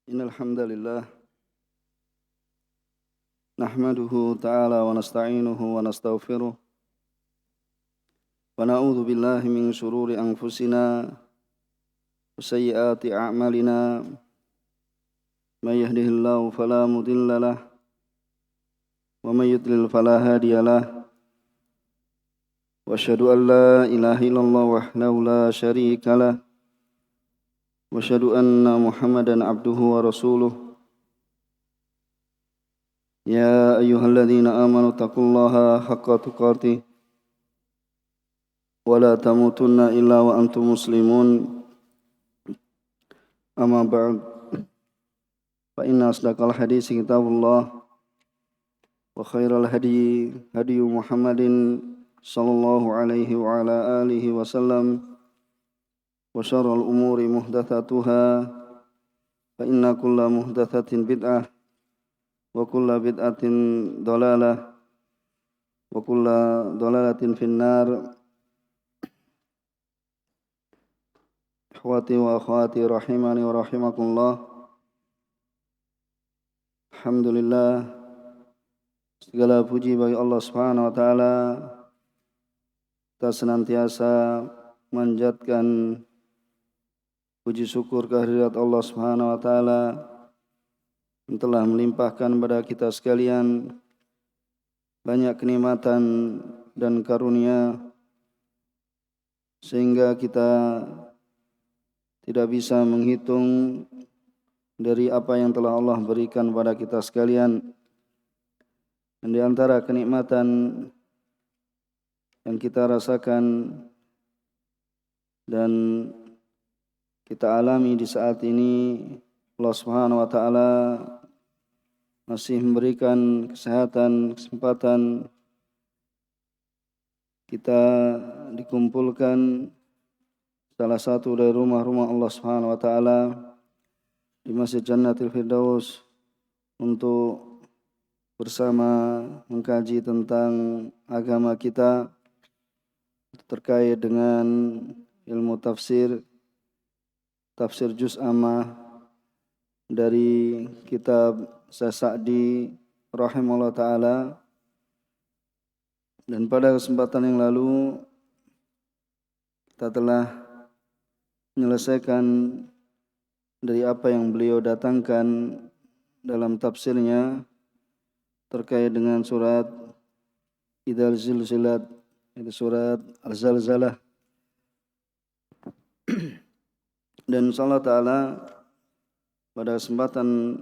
Innal hamdalillah nahmaduhu ta'ala wa nasta'inuhu wa nastaghfiruh wa na'udzu billahi min shururi anfusina wa sayyiati a'malina may yahdihillahu fala mudilla lah wa may yudlil fala hadiya lah wa asyhadu an la ilaha illallah wahdahu la syarika lah wa asyhadu anna Muhammadan abduhu wa rasuluh. Ya ayyuhalladzina amanu taqullaha haqqa tuqatih wa la tamutunna illa wa antum muslimun. Amma ba'd, fa inna asdaqal hadisi kitabullah wa khairal hadi Muhammadin sallallahu alaihi wa ala alihi wa sallam wa syarrul umuri muhdatsatuha fa inna kulla muhdatsatin bid'ah wa kulla bid'atin dalalah wa kulla dalalatin finnar. Ikhwati wa akhwati rahimani wa rahimakumullah. Alhamdulillah, segala puji bagi Allah Subhanahu wa taala. Kita senantiasa manjatkan puji syukur kehadirat Allah Subhanahu wa taala yang telah melimpahkan kepada kita sekalian banyak kenikmatan dan karunia sehingga kita tidak bisa menghitung dari apa yang telah Allah berikan kepada kita sekalian. Dan di antara kenikmatan yang kita rasakan dan kita alami di saat ini, Allah Subhanahu wa taala masih memberikan kesehatan, kesempatan kita dikumpulkan salah satu dari rumah-rumah Allah Subhanahu wa taala di Masjid Jannatul Firdaus untuk bersama mengkaji tentang agama kita terkait dengan ilmu tafsir juz amma dari kitab Sa'di rahimahullah taala. Dan pada kesempatan yang lalu kita telah menyelesaikan dari apa yang beliau datangkan dalam tafsirnya terkait dengan surat Idzal Zilzilat, itu surat Al-Zalzalah. Dan insyaallah taala pada kesempatan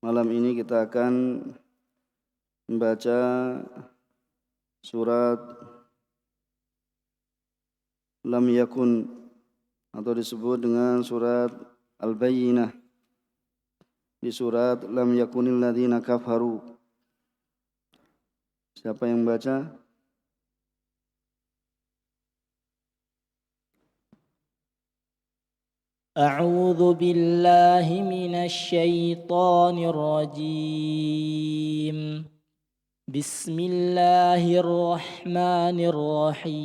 malam ini kita akan membaca surat Lam Yakun atau disebut dengan surat Al-Bayyinah. Di surat Lam Yakunil ladzina kafaru. Siapa yang baca? أعوذ بالله من الشيطان الرجيم بسم الله الرحمن الرحيم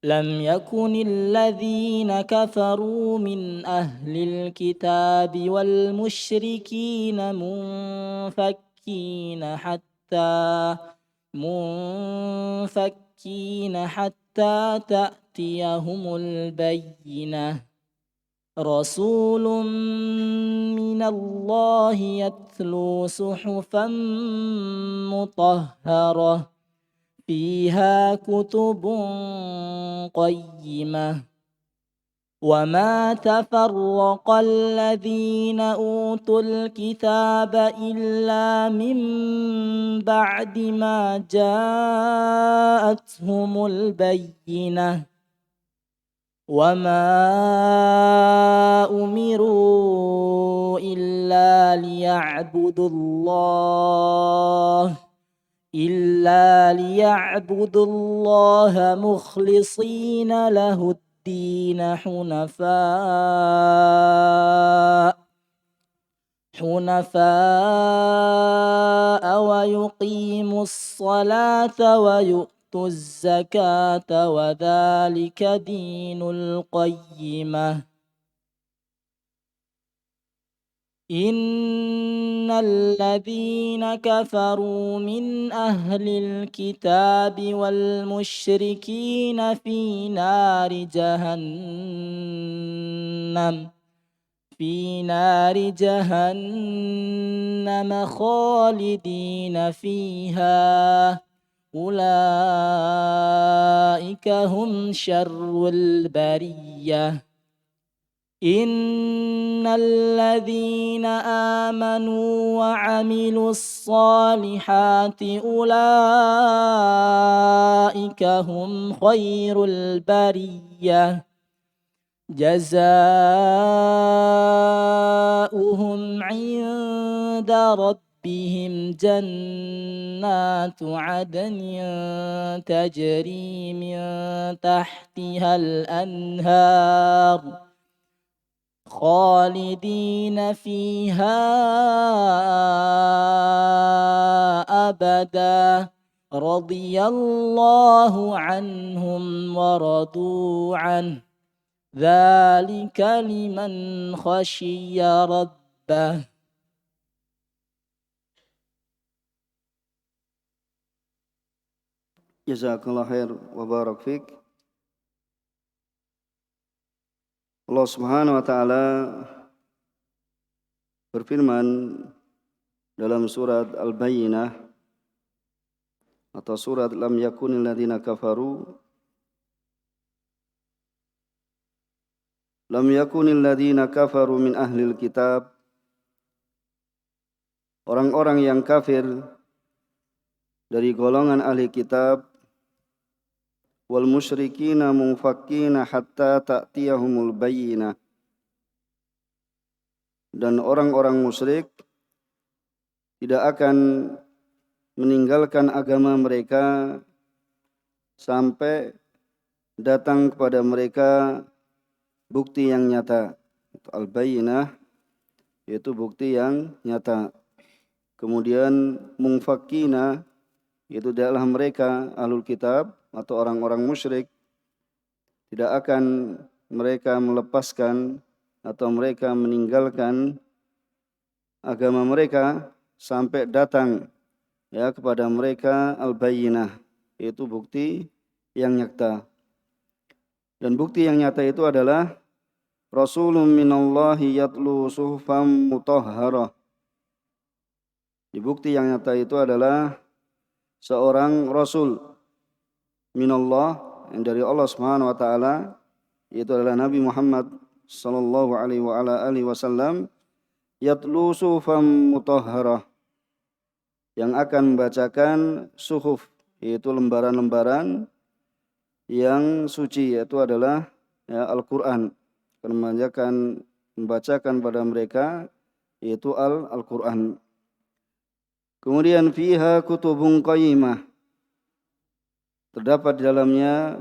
لم يكن الذين كفروا من أهل الكتاب والمشركين منفكين حتى تأتيهم البينة رسول من الله يتلو صحفا مطهرة فيها كتب قيمة وما تفرق الذين أوتوا الكتاب إلا من بعد ما جاءتهم البينة وما أمروا إلا ليعبدوا الله مخلصين له الدين حنفاء ويقيموا الصلاة ويؤتوا الزكاة وذلك دين القيمة إن الذين كفروا من أهل الكتاب والمشركين في نار جهنم خالدين فيها أولئك هم شر البرية إن الذين آمنوا وعملوا الصالحات أولئك هم خير البرية جزاؤهم عند ربهم جنات عدن تجري من تحتها الأنهار خالدين فيها أبدا رضي الله عنهم ورضوا عنه ذلك لمن خشي ربه. Jazakallah khair wa barak fik. Allah Subhanahu wa taala berfirman dalam surat Al-Bayyinah atau surat Lam yakunil ladzina kafaru min ahlil kitab, orang-orang yang kafir dari golongan ahli kitab, wal musyrikina munfakkina hatta ta'tiyahumul bayyinah, dan orang-orang musyrik tidak akan meninggalkan agama mereka sampai datang kepada mereka bukti yang nyata. Al-bayyinah yaitu bukti yang nyata. Kemudian munfakkina yaitu adalah mereka ahlul kitab atau orang-orang musyrik, tidak akan mereka melepaskan atau mereka meninggalkan agama mereka sampai datang kepada mereka al-bayyinah, yaitu bukti yang nyata. Dan bukti yang nyata itu adalah Rasulun minallahi yatlu suhufan mutahharah. Di bukti yang nyata itu adalah seorang Rasul minallah yang dari Allah Subhanahu wa taala, yaitu adalah Nabi Muhammad sallallahu alaihi wa ala alihi wasallam, yatlu suhufan mutahharah, yang akan membacakan suhuf, yaitu lembaran-lembaran yang suci, yaitu adalah Al-Qur'an, akan membacakan pada mereka yaitu Al-Qur'an. Kemudian fiha kutubun qayyimah, terdapat di dalamnya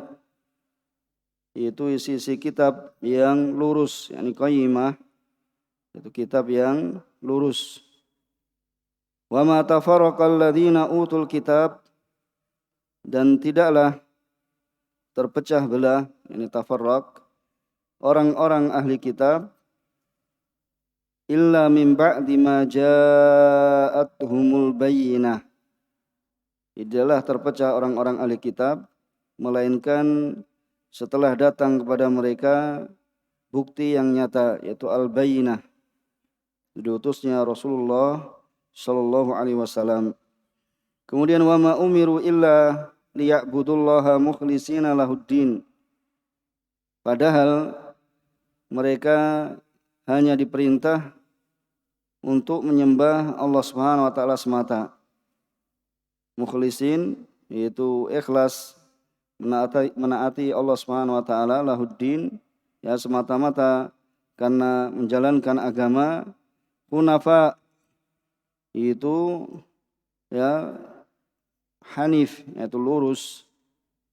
yaitu isi-isi kitab yang lurus, yakni qayyimah, yaitu kitab yang lurus. Wa ma tafarraqal ladzina utul kitab, dan tidaklah terpecah belah, yakni tafarraq, orang-orang ahli kitab, illa min ba'di ma ja'atuhumul bayyinah, tidaklah terpecah orang-orang ahli kitab melainkan setelah datang kepada mereka bukti yang nyata, yaitu al-bayyinah, diutusnya Rasulullah sallallahu alaihi wasallam. Kemudian wa ma umiru illa liya'budullaha mukhlishina lahuddin, padahal mereka hanya diperintah untuk menyembah Allah Subhanahu wa taala semata. Mukhlisin yaitu ikhlas menaati Allah Subhanahu wa taala, lahuddin semata-mata karena menjalankan agama. Hunafa itu hanif, yaitu lurus,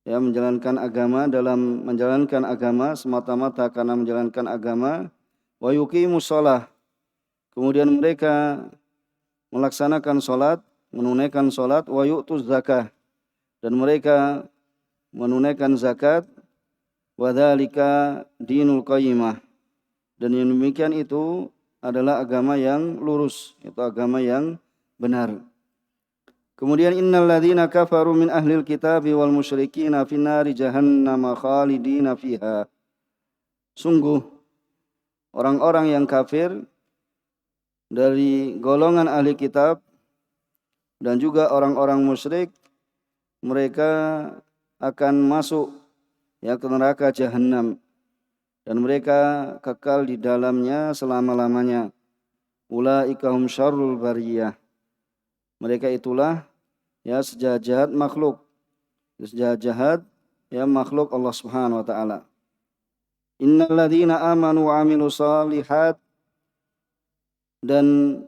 menjalankan agama, dalam menjalankan agama semata-mata karena menjalankan agama. Wa yuqimus shalah, kemudian mereka melaksanakan salat, menunaikan salat. Wa yu'tuz zakah, dan mereka menunaikan zakat. Wa dzalika dinul qayyimah, dan yang demikian itu adalah agama yang lurus, itu agama yang benar. Kemudian innal ladzina kafaru min ahlil kitabi wal musyrikina finnari jahannam khalidina fiha. Sungguh orang-orang yang kafir dari golongan ahli kitab dan juga orang-orang musyrik, mereka akan masuk ke neraka jahanam dan mereka kekal di dalamnya selama-lamanya. Ulaika hum syarrul bariyah. Mereka itulah sejahat-jahat makhluk. Sejahat-jahat makhluk Allah Subhanahu wa taala. Innal ladzina amanu wa amilus shalihat, dan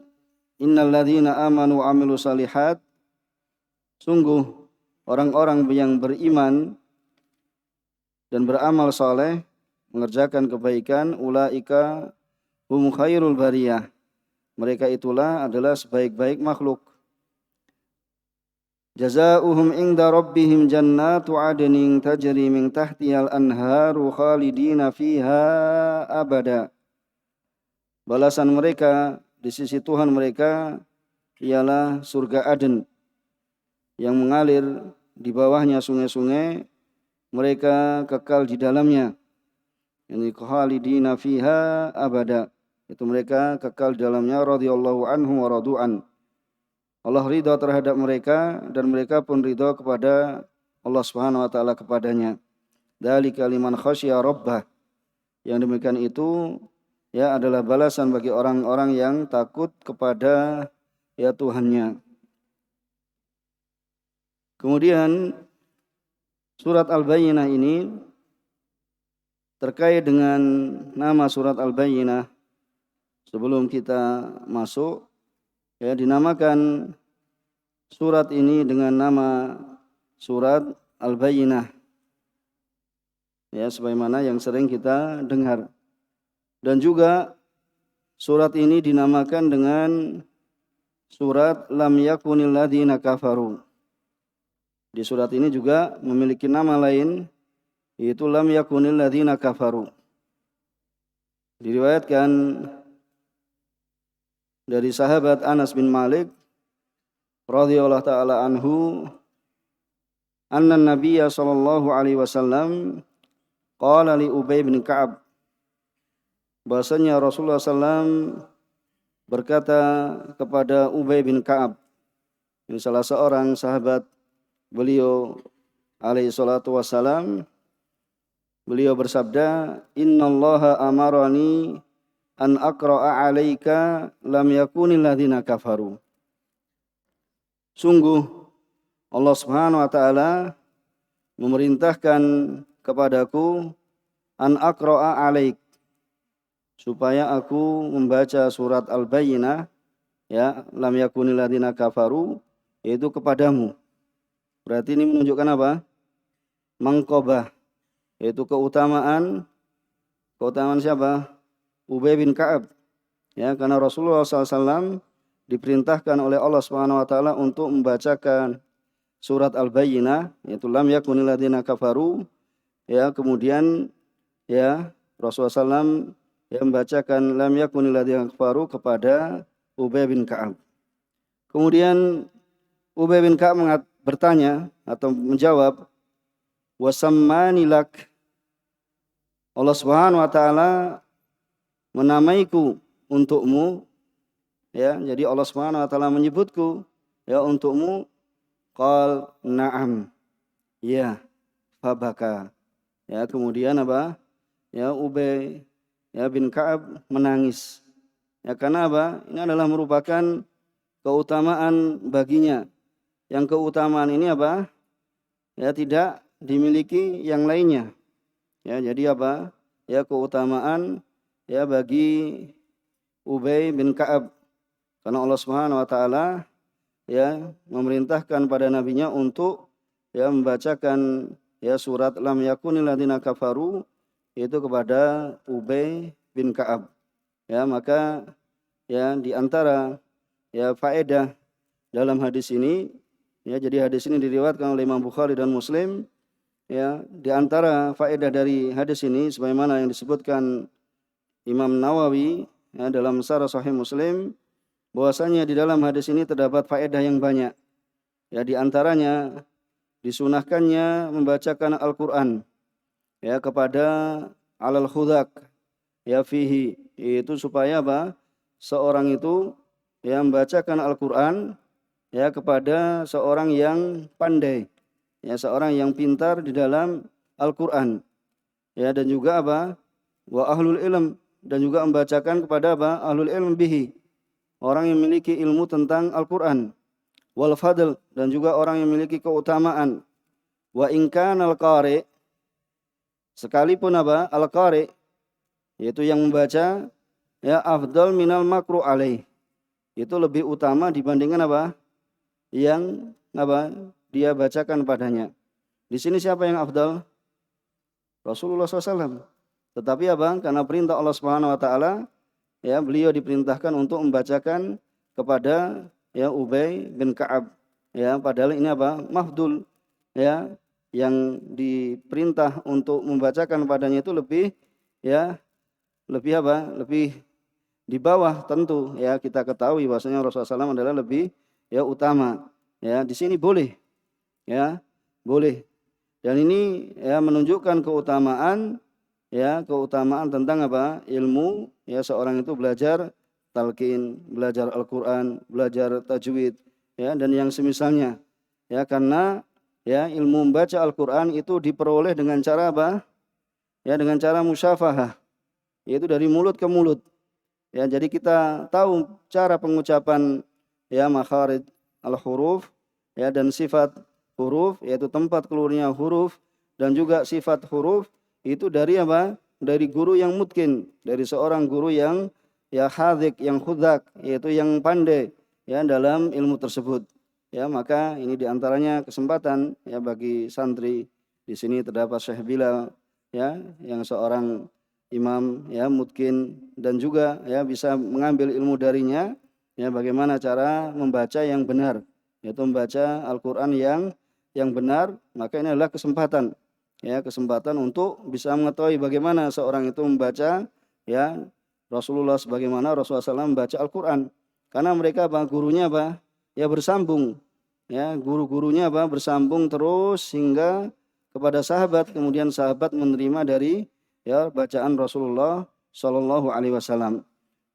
innal ladzina amanu wa amilus shalihat, sungguh orang-orang yang beriman dan beramal saleh, mengerjakan kebaikan, ulaika hum khairul bariyah. Mereka itulah adalah sebaik-baik makhluk. Jazaohum inda rabbihim jannatu adnin tajri min tahtihal anharu khalidina fiha abada. Balasan mereka di sisi Tuhan mereka ialah surga Aden yang mengalir di bawahnya sungai-sungai, mereka kekal di dalamnya. Ini khalidina fiha abada. Itu mereka kekal di dalamnya, radhiyallahu anhu wa radu'an. Allah ridha terhadap mereka dan mereka pun ridha kepada Allah Subhanahu wa taala kepadanya. Dzalika liman khasyya rabbah. Yang demikian itu adalah balasan bagi orang-orang yang takut kepada Tuhannya. Kemudian surat Al-Bayyinah ini terkait dengan nama surat Al-Bayyinah. Sebelum kita masuk, dinamakan surat ini dengan nama surat Al-Bayyinah. Sebagaimana yang sering kita dengar. Dan juga surat ini dinamakan dengan surat Lam yakunil ladzina kafaru. Di surat ini juga memiliki nama lain, yaitu Lam yakunil ladzina kafaru. Diriwayatkan dari sahabat Anas bin Malik radhiyallahu taala anhu, anna Nabiyya sallallahu alaihi wasallam qala li Ubay bin Ka'ab, bahasanya Rasulullah SAW berkata kepada Ubay bin Ka'ab, ini salah seorang sahabat beliau alaihi salatu wassalam, beliau bersabda, innallaha amarani an aqra'a 'alaika lam yakunil ladzina kafaru. Sungguh Allah Subhanahu wa taala memerintahkan kepadaku an aqra'a 'alaik, supaya aku membaca surat Al-Bayyinah, lam yakunil ladzina kafaru, yaitu kepadamu. Berarti ini menunjukkan apa? Mangqabah, yaitu keutamaan siapa? Ubay bin Ka'ab. Karena Rasulullah SAW diperintahkan oleh Allah Subhanahu wa taala untuk membacakan surat Al-Bayyinah, yaitu lam yakunil ladzina kafaru. Kemudian Rasulullah SAW membacakan lam yakunil ladzina kafaru kepada Ubay bin Ka'ab. Kemudian Ubay bin Ka'ab bertanya atau menjawab, wasammanilak, Allah Subhanahu wa taala menamaiku untukmu, jadi Allah Subhanahu wa taala menyebutku untukmu. Qal na'am, fabaka. Kemudian apa? Ubay bin Ka'ab menangis. Karena apa? Ini adalah merupakan keutamaan baginya. Yang keutamaan ini apa? Tidak dimiliki yang lainnya. Jadi apa? Keutamaan bagi Ubay bin Ka'ab, karena Allah Subhanahu wa taala memerintahkan pada nabinya untuk membacakan surat lam yakunil ladzina kafaru, yaitu kepada Ubay bin Ka'ab. Maka di antara faedah dalam hadis ini, jadi hadis ini diriwayatkan oleh Imam Bukhari dan Muslim. Di antara faedah dari hadis ini sebagaimana yang disebutkan Imam Nawawi ya, dalam Syarah Sahih Muslim bahwasanya di dalam hadis ini terdapat faedah yang banyak. Ya, di antaranya disunahkannya membacakan Al-Qur'an ya kepada alal khudak ya fihi, itu supaya apa? Seorang itu ya membacakan Al-Qur'an ya kepada seorang yang pandai, ya seorang yang pintar di dalam Al-Qur'an. Ya, dan juga apa? Wa ahlul ilm, dan juga membacakan kepada apa? Ahlul ilm bihi, orang yang memiliki ilmu tentang Al-Qur'an. Wal fadl, dan juga orang yang memiliki keutamaan. Wa in kana al-qari, sekalipun apa? Al-qari, yaitu yang membaca, ya afdal minal makru alaih, itu lebih utama dibandingkan apa? Yang apa? Dia bacakan padanya. Di sini siapa yang afdal? Rasulullah SAW. Tetapi apa? Karena perintah Allah Subhanahu Wa Taala, ya beliau diperintahkan untuk membacakan kepada ya Ubay bin Ka'ab. Ya, padahal ini apa? Mafdul. Ya, yang diperintah untuk membacakan padanya itu lebih ya lebih apa? Lebih di bawah tentu. Ya, kita ketahui bahwasanya Rasulullah SAW adalah lebih ya utama. Ya, di sini boleh. Ya, boleh. Dan ini ya menunjukkan keutamaan tentang apa? Ilmu, ya seorang itu belajar talqin, belajar Al-Qur'an, belajar tajwid, ya dan yang semisalnya. Ya, karena ya ilmu membaca Al-Qur'an itu diperoleh dengan cara apa? Ya dengan cara musyafahah, yaitu dari mulut ke mulut. Ya, jadi kita tahu cara pengucapan ya makharij al-huruf ya dan sifat huruf, yaitu tempat keluarnya huruf dan juga sifat huruf itu dari apa? Dari guru yang mutkin, dari seorang guru yang ya hadzik, yang khudzak, yaitu yang pandai ya dalam ilmu tersebut. Ya, maka ini diantaranya kesempatan ya bagi santri. Di sini terdapat Syekh Bilal ya yang seorang imam ya mutkin, dan juga ya bisa mengambil ilmu darinya ya bagaimana cara membaca yang benar, yaitu membaca Al-Qur'an yang benar. Maka ini adalah kesempatan untuk bisa mengetahui bagaimana seorang itu membaca ya Rasulullah, sebagaimana Rasulullah SAW membaca Al-Qur'an. Karena mereka apa? Gurunya apa? Ya bersambung. Ya, guru-gurunya apa? Bersambung terus hingga kepada sahabat, kemudian sahabat menerima dari ya bacaan Rasulullah Shallallahu alaihi wasallam.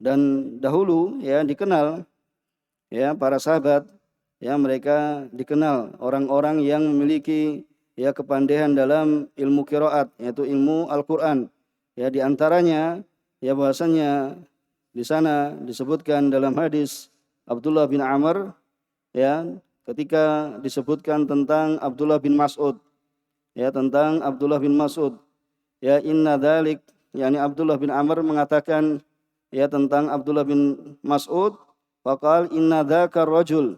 Dan dahulu ya dikenal ya para sahabat, ya mereka dikenal orang-orang yang memiliki ya kepandaian dalam ilmu qiraat, yaitu ilmu Al-Qur'an. Ya di antaranya ya bahwasanya di sana disebutkan dalam hadis Abdullah bin Amr ya ketika disebutkan tentang Abdullah bin Mas'ud, ya tentang Abdullah bin Mas'ud, ya inna dzalik, yakni Abdullah bin Amr mengatakan ya tentang Abdullah bin Mas'ud, faqal inna dzakar rajul,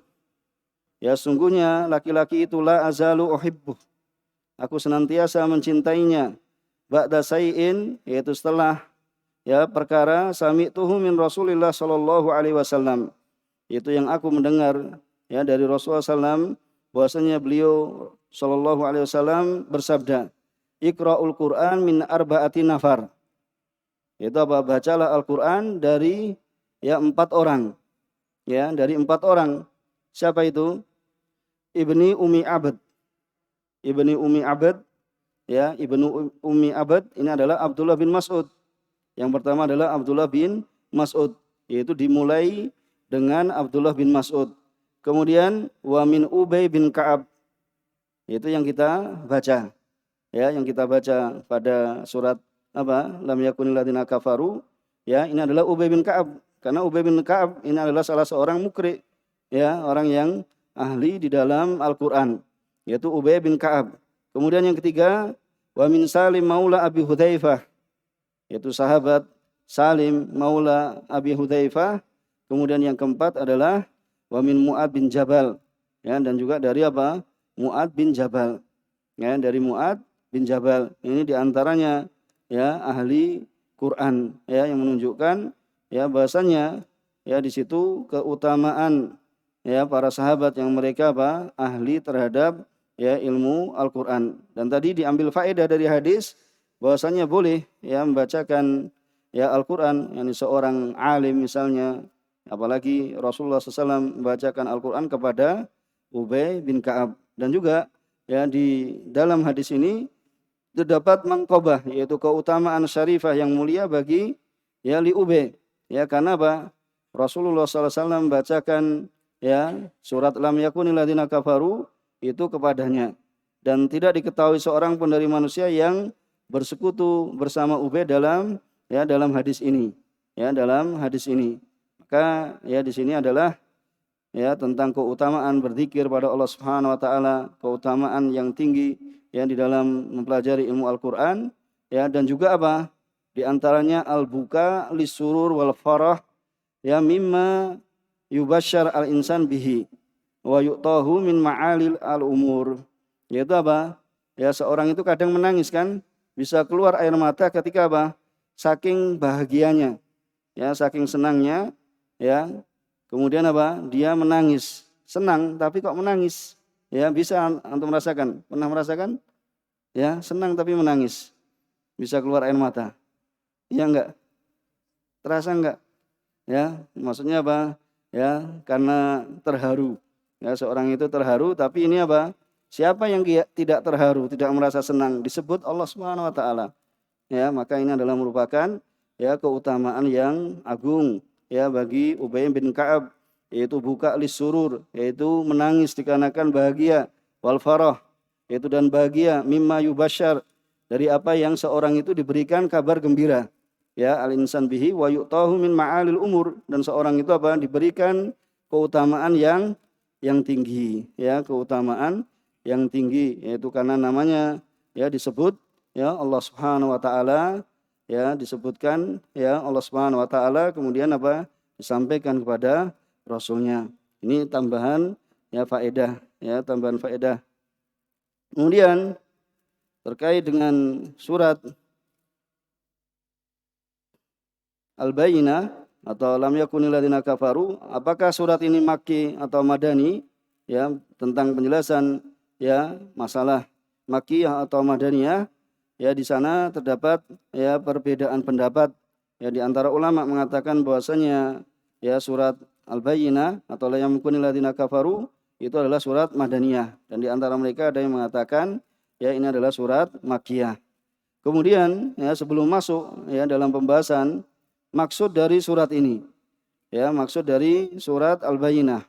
ya sungguhnya laki-laki itulah azalu uhibbuh, aku senantiasa mencintainya, ba'da sayyin, yaitu setelah ya perkara sami'tuhu min Rasulillah sallallahu alaihi wasallam, itu yang aku mendengar ya dari Rasulullah SAW, bahwasanya beliau sallallahu alaihi wasallam bersabda, Iqra'ul Qur'an min arba'ati nafar, itu apa? Bacalah Al-Qur'an dari ya 4 orang, ya dari 4 orang. Siapa itu? Ibni Umi Abd. Ibni Umi Abd, ya Ibnu Umi Abd ini adalah Abdullah bin Mas'ud. Yang pertama adalah Abdullah bin Mas'ud, yaitu dimulai dengan Abdullah bin Mas'ud. Kemudian wa min Ubay bin Ka'ab, itu yang kita baca. Ya, yang kita baca pada surat apa? Lam yakunil ladzina kafaru. Ya, ini adalah Ubay bin Ka'ab. Karena Ubay bin Ka'ab ini adalah salah seorang mukri, ya, orang yang ahli di dalam Al-Qur'an, yaitu Ubay bin Ka'ab. Kemudian yang ketiga, wa min Salim maula Abi Hudzaifah, yaitu sahabat Salim maula Abi Hudzaifah. Kemudian yang keempat adalah wa min Mu'ad bin Jabal, ya, dan juga dari apa? Mu'ad bin Jabal. Ya, dari Mu'ad bin Jabal. Ini diantaranya ya ahli Quran, ya, yang menunjukkan ya bahasanya ya di situ keutamaan ya para sahabat yang mereka apa? Ahli terhadap ya ilmu Al-Qur'an. Dan tadi diambil faedah dari hadis bahwasanya boleh ya membacakan ya Al-Qur'an, yakni seorang alim misalnya, apalagi Rasulullah SAW membacakan Al-Qur'an kepada Ubay bin Ka'ab. Dan juga ya di dalam hadis ini terdapat mangkobah, yaitu keutamaan syarifah yang mulia bagi ya li Ubay. Ya karena apa? Rasulullah SAW membacakan ya surat lam yakunil ladzina kafaru itu kepadanya, dan tidak diketahui seorang pun dari manusia yang bersekutu bersama Ubay dalam hadis ini, ya dalam hadis ini. Maka ya di sini adalah ya tentang keutamaan berzikir pada Allah Subhanahu wa taala, keutamaan yang tinggi yang di dalam mempelajari ilmu Al-Qur'an, ya dan juga apa? Di antaranya al-buka lisurur wal farah ya mimma yubasyar al-insan bihi wa yu'tahu min ma'alil al-umur. Yaitu apa? Ya seorang itu kadang menangis kan, bisa keluar air mata ketika apa? Saking bahagianya, ya saking senangnya, ya. Kemudian apa? Dia menangis, senang tapi kok menangis? Ya bisa antum merasakan, pernah merasakan? Ya senang tapi menangis, bisa keluar air mata. Iya enggak? Terasa enggak? Ya maksudnya apa? Ya karena terharu. Ya seorang itu terharu, tapi ini apa? Siapa yang tidak terharu, tidak merasa senang, disebut Allah Subhanahu wa taala. Ya, maka ini adalah merupakan ya keutamaan yang agung ya bagi Ubay bin Ka'ab, yaitu buka lisurur, yaitu menangis dikarenakan bahagia, wal farah, yaitu dan bahagia mimma yubasyar, dari apa yang seorang itu diberikan kabar gembira. Ya, al-insan bihi wa yu'tahu min ma'alil umur, dan seorang itu apa? Diberikan keutamaan yang tinggi, ya, keutamaan yang tinggi, yaitu karena namanya ya disebut ya Allah Subhanahu wa taala, ya disebutkan ya Allah Subhanahu wa taala, kemudian apa? Disampaikan kepada rasulnya. Ini tambahan ya faedah, ya tambahan faedah. Kemudian terkait dengan surat Al-Bayyinah atau lam yakunil ladzina kafaru, apakah surat ini Makki atau Madani? Ya, tentang penjelasan ya masalah Makkiyah atau Madaniyah. Ya di sana terdapat ya perbedaan pendapat. Ya di antara ulama mengatakan bahwasanya ya surat Al-Bayyinah atau la yakunil ladzina kafaru itu adalah surat Madaniyah, dan di antara mereka ada yang mengatakan ya ini adalah surat Makkiyah. Kemudian ya sebelum masuk ya dalam pembahasan maksud dari surat ini, ya maksud dari surat Al-Bayyinah.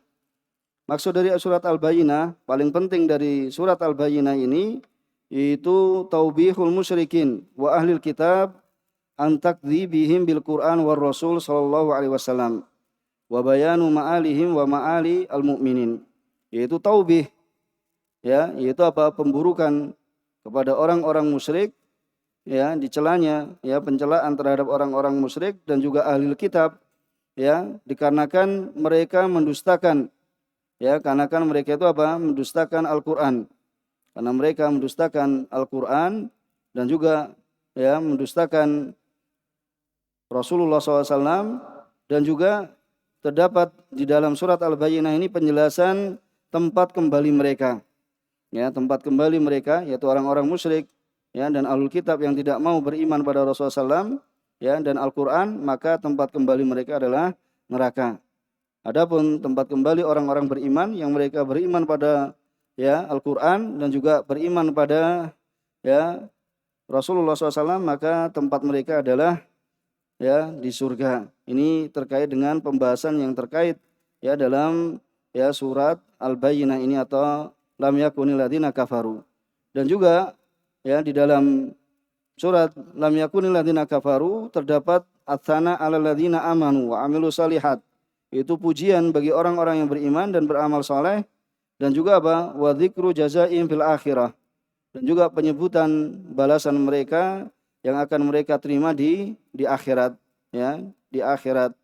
Maksud dari surat Al-Bayyinah, paling penting dari surat Al-Bayyinah ini itu taubihul musyrikin wa ahlil kitab an takdzibihim bil Qur'an war Rasul sallallahu alaihi wasallam wa bayanu ma'alihim wa ma'ali al-mu'minin. Yaitu taubih, ya, yaitu apa? Pemburukan kepada orang-orang musyrik, ya, dicelanya ya pencelaan terhadap orang-orang musyrik dan juga ahli kitab, ya, dikarenakan mereka mendustakan, ya, karena kan mereka itu apa? Mendustakan Al-Qur'an. Karena mereka mendustakan Al-Qur'an dan juga ya mendustakan Rasulullah SAW, dan juga terdapat di dalam surat Al-Bayyinah ini penjelasan tempat kembali mereka. Ya, tempat kembali mereka yaitu orang-orang musyrik, ya, dan ahlul kitab yang tidak mau beriman pada Rasulullah SAW, ya, dan Al-Qur'an, maka tempat kembali mereka adalah neraka. Adapun tempat kembali orang-orang beriman yang mereka beriman pada ya Al-Qur'an dan juga beriman pada ya Rasulullah SAW, maka tempat mereka adalah ya di surga. Ini terkait dengan pembahasan yang terkait ya dalam ya surat Al-Bayyinah ini atau lam yakunil ladzina kafaru. Dan juga ya di dalam surat lam yakunil ladzina kafaru terdapat atsana 'alal ladzina amanu wa 'amilus shalihat. Itu pujian bagi orang-orang yang beriman dan beramal saleh, dan juga apa? Wa dzikru jazaa'im fil akhirah. Dan juga penyebutan balasan mereka yang akan mereka terima di akhirat, ya, di akhirat.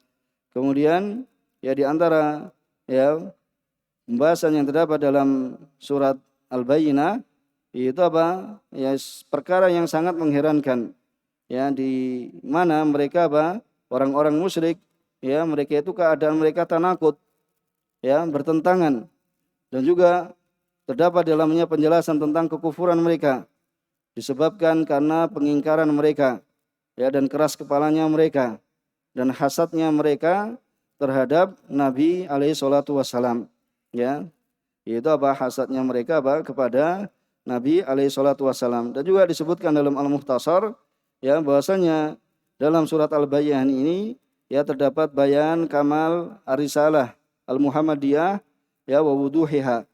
Kemudian ya di antara ya pembahasan yang terdapat dalam surat Al-Bayyinah itu apa? Ya perkara yang sangat mengherankan. Ya di mana mereka apa? Orang-orang musyrik, ya mereka itu keadaan mereka tanakut, ya bertentangan, dan juga terdapat dalamnya penjelasan tentang kekufuran mereka disebabkan karena pengingkaran mereka ya, dan keras kepalanya mereka dan hasadnya mereka terhadap Nabi alaihi salatu wassalam, ya. Itu apa? Hasadnya mereka apa? Kepada Nabi alaihi salatu wassalam. Dan juga disebutkan dalam Al-Mukhtasar, ya, bahwasanya dalam surat Al-Bayyinah ini ya terdapat bayan kamal arisalah al-Muhammadiyah, ya, wa wuduhiha,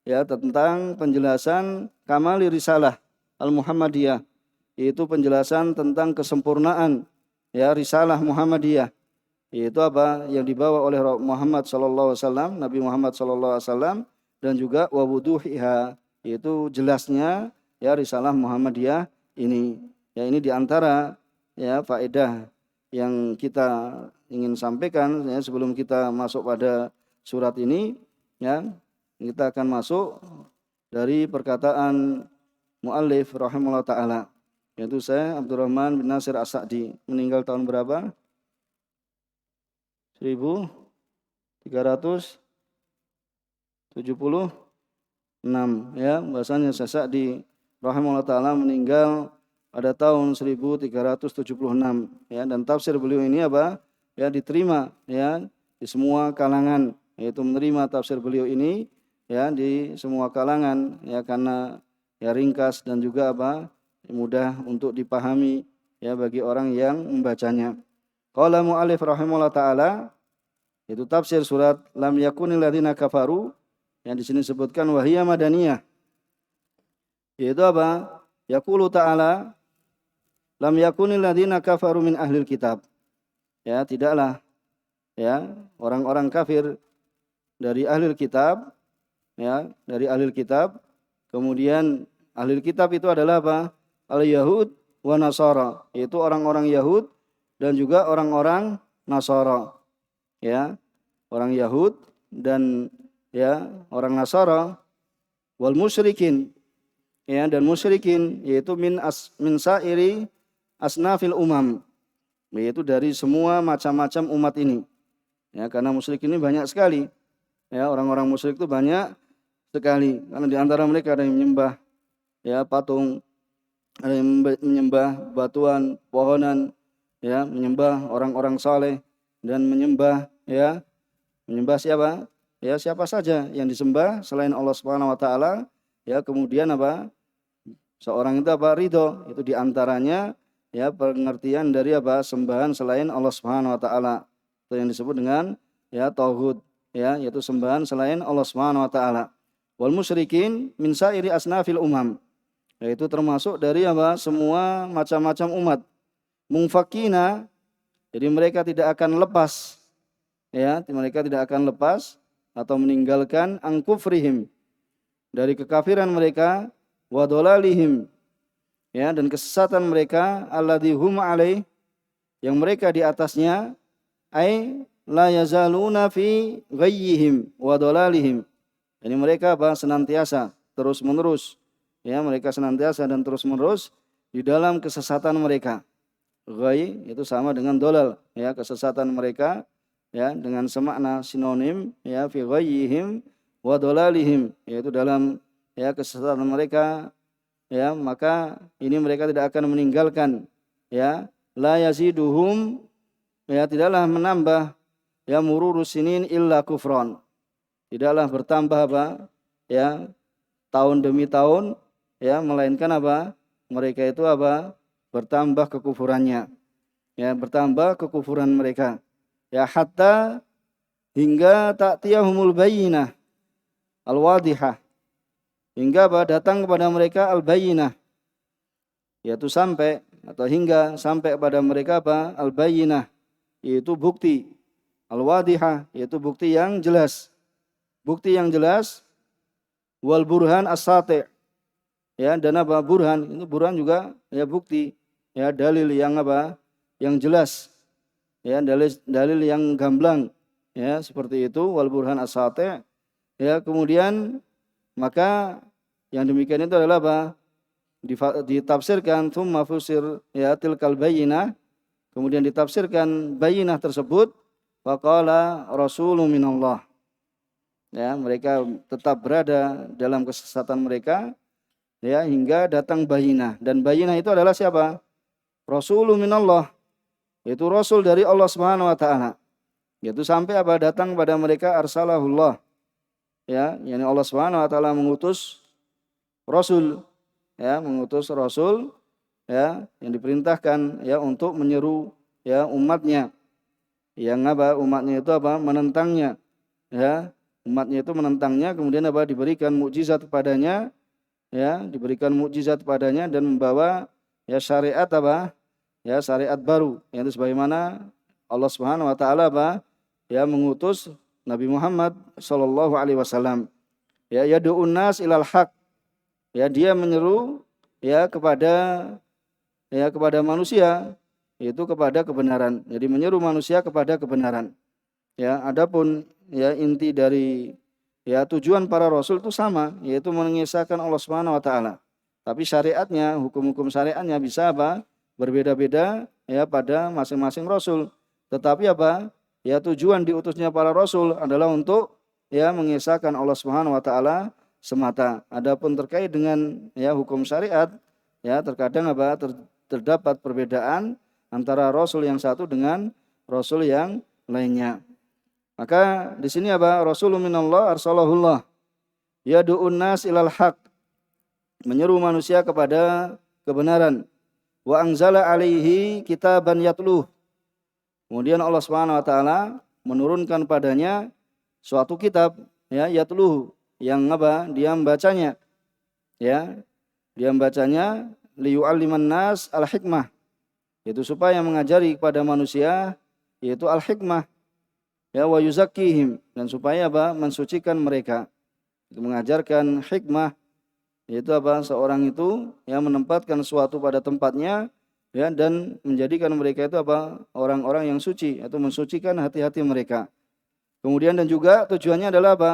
ya, tentang penjelasan kamal risalah al-Muhammadiyah, yaitu penjelasan tentang kesempurnaan, ya, risalah Muhammadiyah, yaitu apa yang dibawa oleh Muhammad sallallahu alaihi wasallam, Nabi Muhammad sallallahu alaihi wasallam, dan juga wa wuduhiha, yaitu jelasnya, ya, risalah Muhammadiyah ini. Ya, ini diantara, ya, faedah yang kita ingin sampaikan, ya, sebelum kita masuk pada surat ini, ya. Kita akan masuk dari perkataan muallif rahimahullah taala, yaitu saya Abdurrahman bin Nasir As-Sa'di, meninggal tahun berapa? 1376, ya. Bahasanya As-Sa'di rahimahullah taala meninggal pada tahun 1376, ya, dan tafsir beliau ini apa? Ya, diterima, ya, di semua kalangan, yaitu menerima tafsir beliau ini, ya, di semua kalangan, ya, karena ya ringkas dan juga apa? Mudah untuk dipahami, ya, bagi orang yang membacanya. Qala mu'allif rahimahullah taala, itu tafsir surat lam yakunil ladzina kafaru, yang di sini disebutkan wahiyya madaniyah. Yaitu apa? Yaqulu ta'ala lam yakunil ladzina kafaru min ahlil kitab. Ya, tidaklah, ya, orang-orang kafir dari ahlil kitab, ya, dari ahlil kitab. Kemudian ahlil kitab itu adalah apa? Al-Yahud wa Nasara, yaitu orang-orang Yahud dan juga orang-orang Nasara, ya, orang Yahud dan, ya, orang Nasara, wal musyrikin, ya, dan musyrikin, yaitu min sairi asnafil umam, yaitu dari semua macam-macam umat ini, ya, karena musyrik ini banyak sekali, ya, orang-orang musyrik itu banyak sekali, karena di antara mereka ada yang menyembah, ya, patung, ada yang menyembah batuan, pohonan, ya, menyembah orang-orang saleh, dan menyembah, ya, menyembah siapa? Ya, siapa saja yang disembah selain Allah Subhanahu wa taala, ya. Kemudian apa? Seorang itu apa? Ridho. Itu diantaranya, ya, pengertian dari apa? Sembahan selain Allah Subhanahu wa taala. Itu yang disebut dengan, ya, tauhid, ya, yaitu sembahan selain Allah Subhanahu wa taala. Wal musyrikin min sairi asnafil umam, yaitu termasuk dari apa? Semua macam-macam umat. Mungfakina, jadi mereka tidak akan lepas, ya, mereka tidak akan lepas atau meninggalkan angkufrihim, dari kekafiran mereka, wa dolalihim, ya, dan kesesatan mereka, alladzi hum alaih, yang mereka di atasnya, ai la yazaluna fi ghayyihim wa dolalihim. Jadi mereka apa? Senantiasa terus menerus, ya, mereka senantiasa dan terus menerus di dalam kesesatan mereka. Ghai itu sama dengan dolal, ya, kesesatan mereka, ya, dengan semakna sinonim, ya, fi ghayyihim wa dolalihim, yaitu dalam, ya, kesesatan mereka, ya, maka ini mereka tidak akan meninggalkan, ya, la yaziduhum, ya, tidaklah menambah, ya, mururus sinin illa kufron, tidaklah bertambah apa? Ya, tahun demi tahun, ya, melainkan apa? Mereka itu apa? Bertambah kekufurannya, ya, bertambah kekufuran mereka, ya, hatta hingga ta'tiyahumul bayyinah al-wadihah, hingga apa? Datang kepada mereka al-bayyinah, yaitu sampai atau hingga sampai kepada mereka apa? Al-bayyinah, yaitu bukti, al-wadihah, yaitu bukti yang jelas, bukti yang jelas, wal burhan as-sati', ya, dan apa? Burhan, itu burhan juga, ya, bukti, ya, dalil yang apa? Yang jelas, ya, dalil yang gamblang, ya, seperti itu, wal burhan as-sati', ya. Kemudian maka yang demikian itu adalah apa? Ditafsirkan tsumma fusir, ya, tilkal bayyinah, kemudian ditafsirkan bayyinah tersebut, faqala rasulun minallah, ya, mereka tetap berada dalam kesesatan mereka, ya, hingga datang bayyinah, dan bayyinah itu adalah siapa? rasulun minallah, yaitu rasul dari Allah Subhanahu wa taala. Yaitu sampai apa datang pada mereka arsalahullah. Ya, yakni Allah Subhanahu wa taala mengutus rasul, ya, mengutus rasul, ya, yang diperintahkan ya untuk menyeru ya umatnya. Yang apa? Umatnya itu apa? Menentangnya. Ya, umatnya itu menentangnya, kemudian apa? Diberikan mukjizat kepadanya, ya, diberikan mukjizat kepadanya dan membawa ya syariat apa? Ya, syariat baru. Yang sebagaimana Allah Subhanahu wa taala apa? Ya, mengutus Nabi Muhammad sallallahu alaihi wasallam. Ya, yad'un nas ilal haq. Ya, dia menyeru ya kepada manusia, yaitu kepada kebenaran. Jadi menyeru manusia kepada kebenaran. Ya, adapun ya inti dari ya tujuan para rasul itu sama, yaitu mengesahkan Allah Subhanahu wa taala. Tapi syariatnya, hukum-hukum syariatnya bisa apa? Berbeda-beda ya pada masing-masing rasul. Tetapi apa? Ya tujuan diutusnya para rasul adalah untuk ya mengesahkan Allah Subhanahu wa taala semata. Adapun terkait dengan ya hukum syariat, ya terkadang apa? Terdapat perbedaan antara rasul yang satu dengan rasul yang lainnya. Maka di sini apa? Rasulun minallah arsalahullah. Yad'un nas ilal haq. Menyeru manusia kepada kebenaran. Wa anzala alaihi kitaban yatluh. Kemudian Allah Subhanahu wa taala menurunkan padanya suatu kitab ya yatluh yang apa? Dia membacanya. Ya. Dia membacanya liyu'alliman nas al-hikmah. Yaitu supaya mengajari kepada manusia yaitu al-hikmah. Ya wa yuzakkihim, dan supaya apa? Mensucikan mereka. Itu mengajarkan hikmah, yaitu apa? Seorang itu yang menempatkan sesuatu pada tempatnya ya dan menjadikan mereka itu apa? Orang-orang yang suci atau mensucikan hati-hati mereka. Kemudian dan juga tujuannya adalah apa?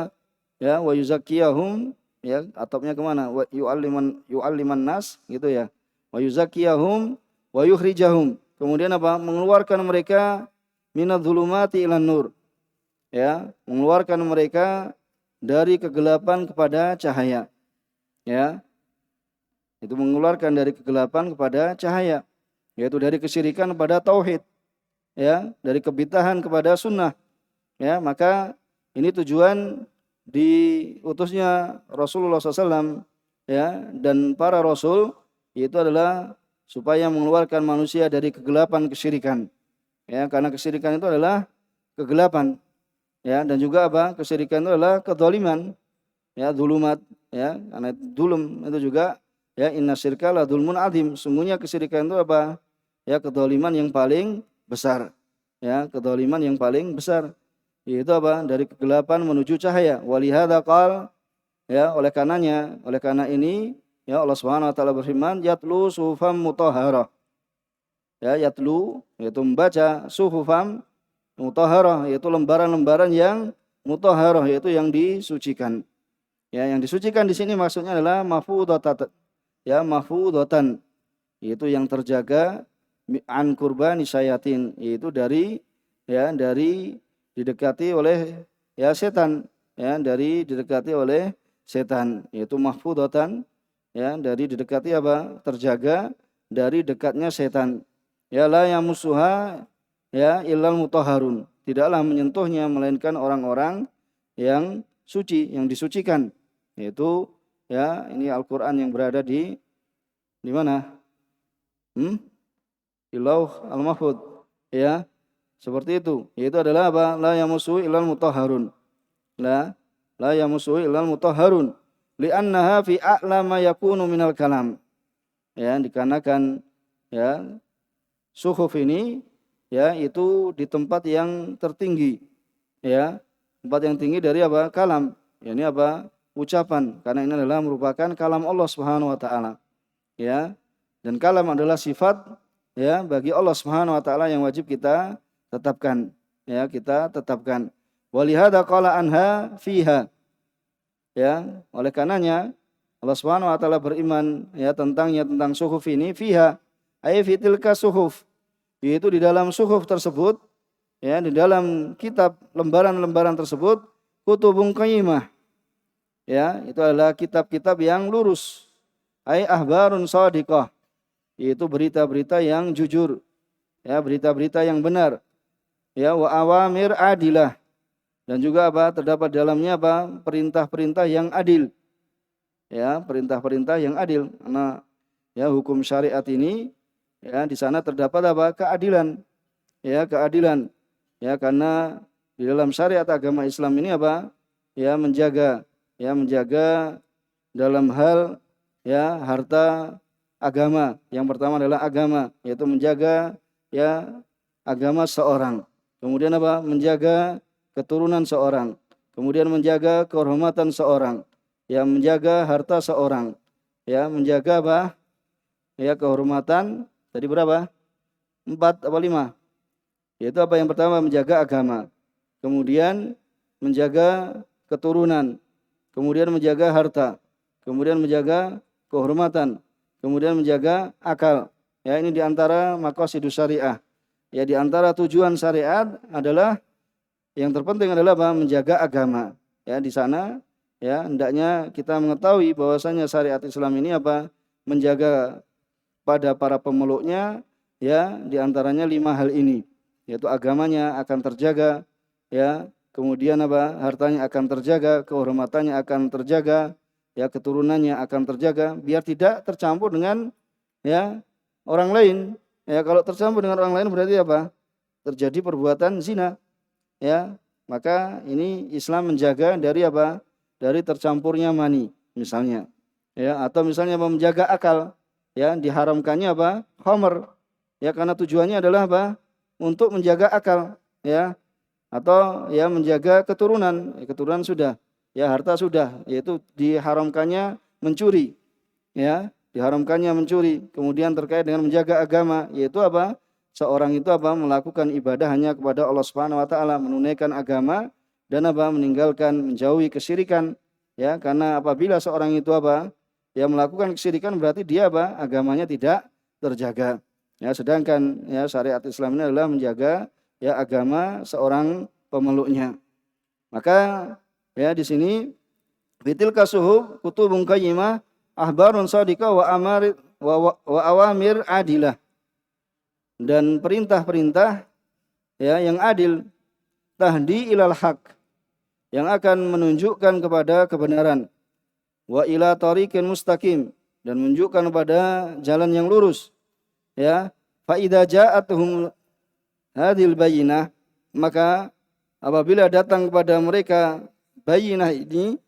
Ya wa yuzakkiyahum, ya atopnya kemana? Wa yu'alliman nas gitu ya. Wa yuzakkiyahum wa yukhrijahum. Kemudian apa? Mengeluarkan mereka minadz-dzulumati ilan nur. Ya, mengeluarkan mereka dari kegelapan kepada cahaya. Ya. Itu mengeluarkan dari kegelapan kepada cahaya, yaitu dari kesyirikan kepada tauhid. Ya, dari kebid'ahan kepada sunnah. Ya, maka ini tujuan diutusnya Rasulullah SAW ya dan para rasul, yaitu adalah supaya mengeluarkan manusia dari kegelapan kesyirikan. Ya, karena kesyirikan itu adalah kegelapan. Ya, dan juga apa? Kesyirikan itu adalah kedzaliman. Ya, dzulumat, ya. Karena dzulum itu juga ya innasyirka la dzulmun adzim. Sungguhnya kesyirikan itu apa? Ya, kedzaliman yang paling besar. Ya, kedzaliman yang paling besar. Yaitu apa? Dari kegelapan menuju cahaya. Walihada qal, ya, oleh karena ini ya Allah Subhanahu wa taala berfirman, yatlu suhufam mutahharah. Ya, yatlu yaitu membaca suhufam mutahharah, yaitu lembaran-lembaran yang mutahharah, yaitu yang disucikan. Ya, yang disucikan di sini maksudnya adalah mahfudatan. Ya, mahfudatan, yaitu yang terjaga an qurbani syayatin, yaitu dari didekati oleh ya setan, ya dari didekati oleh setan, yaitu mahfudatan, ya dari didekati apa? Terjaga dari dekatnya setan. Ya la yamussuha ya illal mutahharun, tidaklah menyentuhnya melainkan orang-orang yang suci, yang disucikan. Yaitu ya ini Al-Qur'an yang berada di mana? Di Lauh Al-Mahfuz. Ya, seperti itu. Yaitu adalah apa? La yamussu illal mutahharun. La yamussu illal mutahharun. Li'annaha fi a'la ma yakunu minal kalam. Ya, dikarenakan ya suhuf ini ya itu di tempat yang tertinggi, ya tempat yang tinggi dari apa? Kalam. Ya, ini apa? Ucapan. Karena ini adalah merupakan kalam Allah Subhanahu wa taala. Ya. Dan kalam adalah sifat ya bagi Allah Subhanahu wa taala yang wajib kita tetapkan. Ya, kita tetapkan. Walihada qala anha fiha. Ya, oleh karenanya Allah Subhanahu wa taala beriman ya tentang suhuf ini fiha ay fitilka suhuf, yaitu di dalam suhuf tersebut, ya di dalam kitab lembaran-lembaran tersebut, kutubun qayyimah, ya itu adalah kitab-kitab yang lurus, ai ahbarun shadiqah, yaitu berita-berita yang jujur, ya, berita-berita yang benar, ya, wa awamir adilah, dan juga apa? Terdapat dalamnya apa? Perintah-perintah yang adil, ya, perintah-perintah yang adil. Karena ya hukum syariat ini, ya, di sana terdapat apa? Keadilan, ya, keadilan, ya, karena di dalam syariat agama Islam ini apa? Ya, menjaga dalam hal, ya, harta agama. Yang pertama adalah agama, yaitu menjaga, ya, agama seorang. Kemudian apa? Menjaga keturunan seorang. Kemudian menjaga kehormatan seorang. Ya, menjaga harta seorang. Ya, menjaga apa? Ya, kehormatan. Tadi berapa? 4 apa 5? Yaitu apa? Yang pertama menjaga agama. Kemudian menjaga keturunan. Kemudian menjaga harta. Kemudian menjaga kehormatan. Kemudian menjaga akal. Ya, ini diantara maqasidus syariah. Ya, diantara tujuan syariat adalah yang terpenting adalah apa? Menjaga agama. Ya, di sana, ya, hendaknya kita mengetahui bahwasanya syariat Islam ini apa? Menjaga pada para pemeluknya, ya, diantaranya 5 hal ini, yaitu agamanya akan terjaga, ya, kemudian apa? Hartanya akan terjaga, kehormatannya akan terjaga, ya, keturunannya akan terjaga, biar tidak tercampur dengan, ya, orang lain. Ya, kalau tercampur dengan orang lain berarti apa? Terjadi perbuatan zina. Ya, maka ini Islam menjaga dari apa? Dari tercampurnya mani, misalnya. Ya, atau misalnya apa? Menjaga akal. Ya, diharamkannya apa? Khamr. Ya, karena tujuannya adalah apa? Untuk menjaga akal. Ya, atau ya menjaga keturunan. Ya, keturunan sudah. Ya, harta sudah. Yaitu diharamkannya mencuri. Ya, diharamkannya mencuri. Kemudian terkait dengan menjaga agama, yaitu apa? Seorang itu apa? Melakukan ibadah hanya kepada Allah Subhanahu wa taala, menunaikan agama dan apa? Meninggalkan, menjauhi kesyirikan. Ya, karena apabila seorang itu apa? Ya, melakukan kesyirikan berarti dia apa? Agamanya tidak terjaga. Ya, sedangkan ya syariat Islam ini adalah menjaga, ya, agama seorang pemeluknya. Maka ya di sini bitilka suhub kutubun qayyimah ahbarun shadiqah wa awamir adilah, dan perintah-perintah, ya, yang adil, tahdi ilal haq, yang akan menunjukkan kepada kebenaran, wa ila tariqin mustaqim, dan menunjukkan kepada jalan yang lurus, ya. Fa idza ja'atuhum hadhil bayyinah, maka apabila datang kepada mereka bayyinah ini,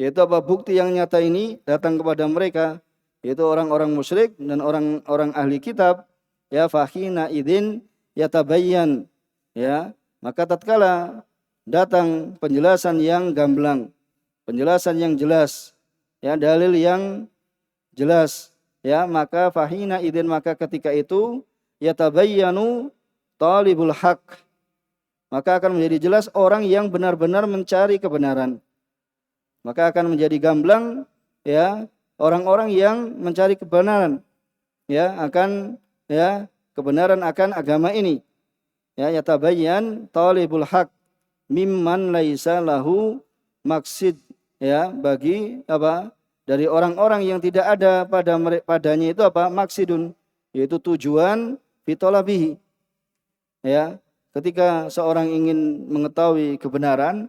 yaitu apa? Bukti yang nyata ini datang kepada mereka, yaitu orang-orang musyrik dan orang-orang ahli kitab, ya, fakhina idzin yatabayyan, ya, maka tatkala datang penjelasan yang gamblang, penjelasan yang jelas, ya, dalil yang jelas, ya, maka fahina idzin, maka ketika itu yatabayyanu talibul haq, maka akan menjadi jelas orang yang benar-benar mencari kebenaran. Maka akan menjadi gamblang, ya, orang-orang yang mencari kebenaran, ya, akan, ya, kebenaran akan agama ini. Ya, yatabayyan talibul haq mimman laisa lahu maqsid, ya, bagi apa? Dari orang-orang yang tidak ada padanya itu apa? Maqsidun, yaitu tujuan fitolabihi. Ya, ketika seorang ingin mengetahui kebenaran,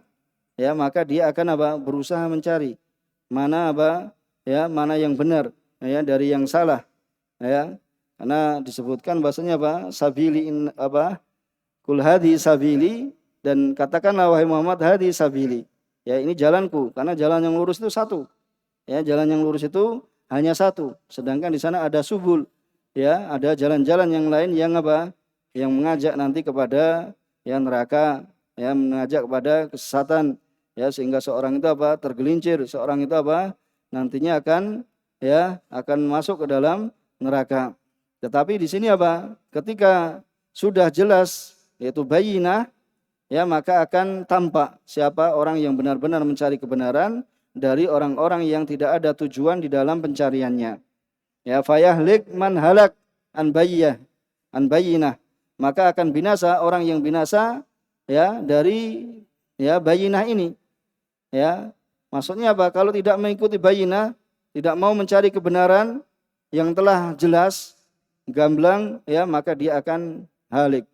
ya, maka dia akan apa? Berusaha mencari mana apa? Ya, mana yang benar, ya, dari yang salah. Ya, karena disebutkan bahasanya apa? Sabili apa? Kul hadi sabili, dan katakanlah wahai Muhammad, hadi sabili. Ya, ini jalanku, karena jalan yang lurus itu satu. Ya, jalan yang lurus itu hanya satu. Sedangkan di sana ada subul. Ya, ada jalan-jalan yang lain yang apa? Yang mengajak nanti kepada, ya, neraka, ya, mengajak kepada kesesatan, ya, sehingga seorang itu apa? Tergelincir, seorang itu apa? Nantinya akan, ya, akan masuk ke dalam neraka. Tetapi di sini apa? Ketika sudah jelas, yaitu bayyinah, ya, maka akan tampak siapa orang yang benar-benar mencari kebenaran dari orang-orang yang tidak ada tujuan di dalam pencariannya. Ya, fayahlik man halak an bayyinah, maka akan binasa orang yang binasa, ya, dari, ya, bayyinah ini. Ya, maksudnya apa? Kalau tidak mengikuti bayyinah, tidak mau mencari kebenaran yang telah jelas, gamblang, ya, maka dia akan halik.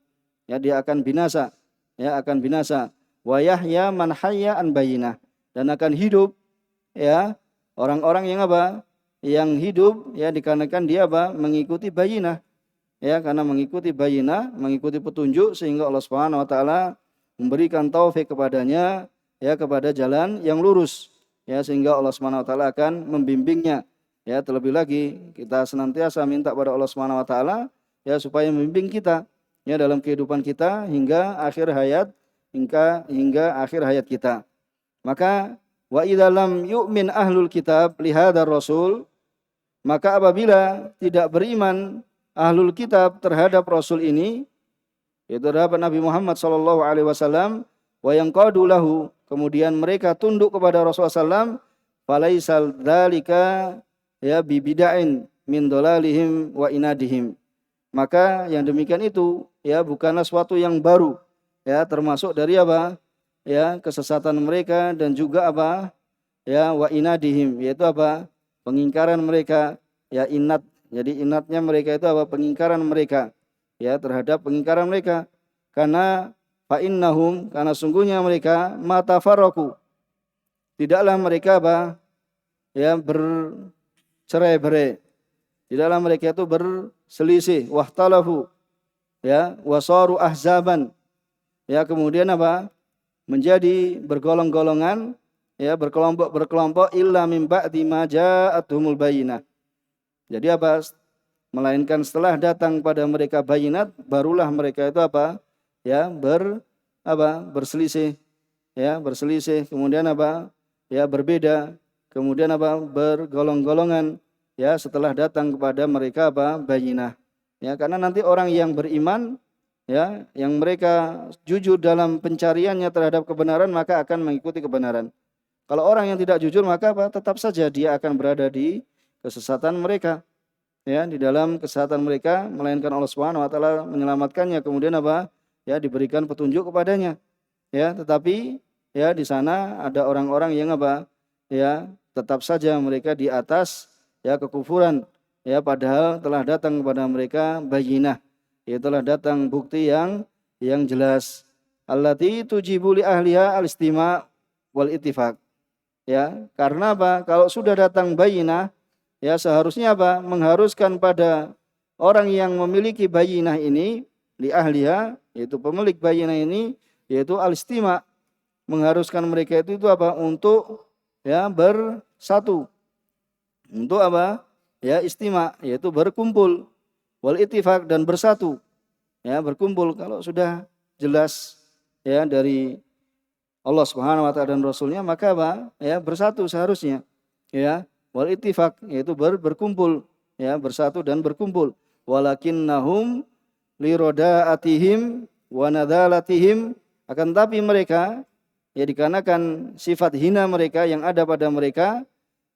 Ya, dia akan binasa. Ya, akan binasa. Wa yahya man hayya an bayyinah. Dan akan hidup, ya, orang-orang yang apa? Yang hidup, ya, dikarenakan dia apa? Mengikuti bayyinah. Ya, karena mengikuti bayyinah, mengikuti petunjuk, sehingga Allah Subhanahu wa taala memberikan taufik kepadanya, ya, kepada jalan yang lurus, ya, sehingga Allah Subhanahu wa taala akan membimbingnya. Ya, terlebih lagi kita senantiasa minta pada Allah Subhanahu wa taala, ya, supaya membimbing kita, ya, dalam kehidupan kita hingga akhir hayat, hingga akhir hayat kita. Maka wa idza lam yu'min ahlul kitab li hadzal rasul, maka apabila tidak beriman ahlul kitab terhadap rasul ini, yaitu terhadap Nabi Muhammad sallallahu alaihi wasallam, wa yanqadu lahu, kemudian mereka tunduk kepada Rasulullah sallam, falaisal dzalika ya bibida'in min dolalihim wa inadihim. Maka yang demikian itu, ya, bukanlah suatu yang baru, ya, termasuk dari apa? Ya, kesesatan mereka dan juga apa? Ya, wa inadihim, yaitu apa? Pengingkaran mereka, ya, inat. Jadi inatnya mereka itu apa? Pengingkaran mereka, ya, terhadap pengingkaran mereka. Karena fa innahum, karena sungguhnya mereka matafarraqu, tidaklah mereka apa? Ya, bercerai-berai. Tidaklah mereka itu berselisih, wahtalafu, ya, wasaru ahzaban. Ya, kemudian apa? Menjadi bergolong-golongan, ya, berkelompok-berkelompok, illa min ba'di ma ja'athumul bayyinah. Jadi apa? Melainkan setelah datang pada mereka bayinat, barulah mereka itu apa? Ya, berselisih, ya, berselisih, kemudian apa? Ya, berbeda, kemudian apa? Bergolong-golongan, ya, setelah datang kepada mereka apa? Bayinah. Ya, karena nanti orang yang beriman, ya, yang mereka jujur dalam pencariannya terhadap kebenaran, maka akan mengikuti kebenaran. Kalau orang yang tidak jujur, maka apa? Tetap saja dia akan berada di kesesatan mereka, ya, di dalam kesesatan mereka, melainkan Allah Subhanahu wa taala menyelamatkannya, kemudian apa? Ya, diberikan petunjuk kepadanya. Ya, tetapi ya di sana ada orang-orang yang apa? Ya, tetap saja mereka di atas, ya, kekufuran, ya, padahal telah datang kepada mereka bayyinah, ya, telah datang bukti yang jelas. Allati tujibu li ahliha al-istima' wal ittifaq. Ya, karena apa? Kalau sudah datang bayyinah, ya, seharusnya apa? Mengharuskan pada orang yang memiliki bayyinah ini, li ahliha, yaitu pemilik bayyinah ini, yaitu al-istima', mengharuskan mereka itu apa? Untuk, ya, bersatu. Untuk apa? Ya, istima', yaitu berkumpul. Wal ittifaq, dan bersatu. Ya, berkumpul. Kalau sudah jelas, ya, dari Allah Subhanahu wa taala dan Rasulnya, maka apa? Ya, bersatu seharusnya. Ya, wal ittifaq, yaitu berkumpul, ya, bersatu dan berkumpul. Walakinnahum lirodaatihim wa nadalatihim, akan tapi mereka, ya, dikarenakan sifat hina mereka yang ada pada mereka,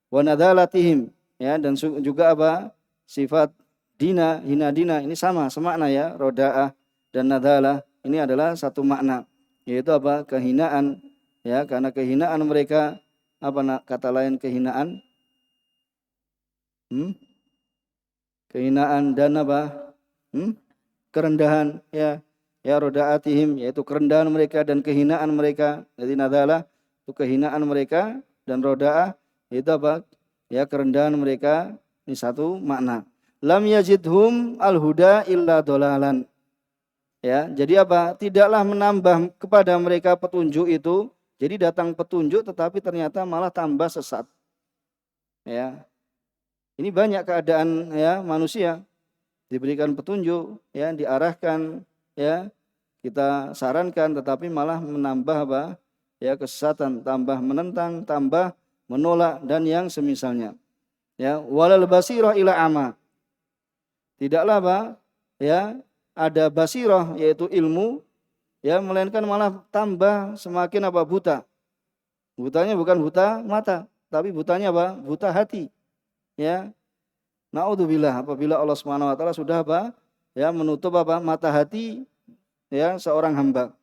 wa nadalatihim, ya, dan juga apa? Sifat hina dina, ini sama semakna, ya, rodaah dan nadalah, ini adalah satu makna, yaitu apa? Kehinaan, ya, karena kehinaan mereka, apa kata lain kehinaan? Kehinaan dan apa? Kerendahan, ya, ya, rodaatihim, yaitu kerendahan mereka dan kehinaan mereka. Jadi nadalah itu kehinaan mereka, dan rodaah itu apa? Ya, kerendahan mereka. Ini satu makna. Lam yazidhum al-huda illa dolalan. Ya, jadi apa? Tidaklah menambah kepada mereka petunjuk itu. Jadi datang petunjuk tetapi ternyata malah tambah sesat. Ya. Ini banyak keadaan, ya, manusia diberikan petunjuk, ya, diarahkan, ya, kita sarankan, tetapi malah menambah apa? Ya, kesesatan, tambah menentang, tambah menolak, dan yang semisalnya. Ya, walal basirah ila ama. Tidaklah apa? Ya, ada basirah, yaitu ilmu, ya, melainkan malah tambah semakin apa? Buta. Butanya bukan buta mata, tapi butanya apa? Buta hati. Ya. Naudzubillah, apabila Allah Subhanahu wa taala sudah apa? Ya, menutup apa? Mata hati, ya, seorang hamba.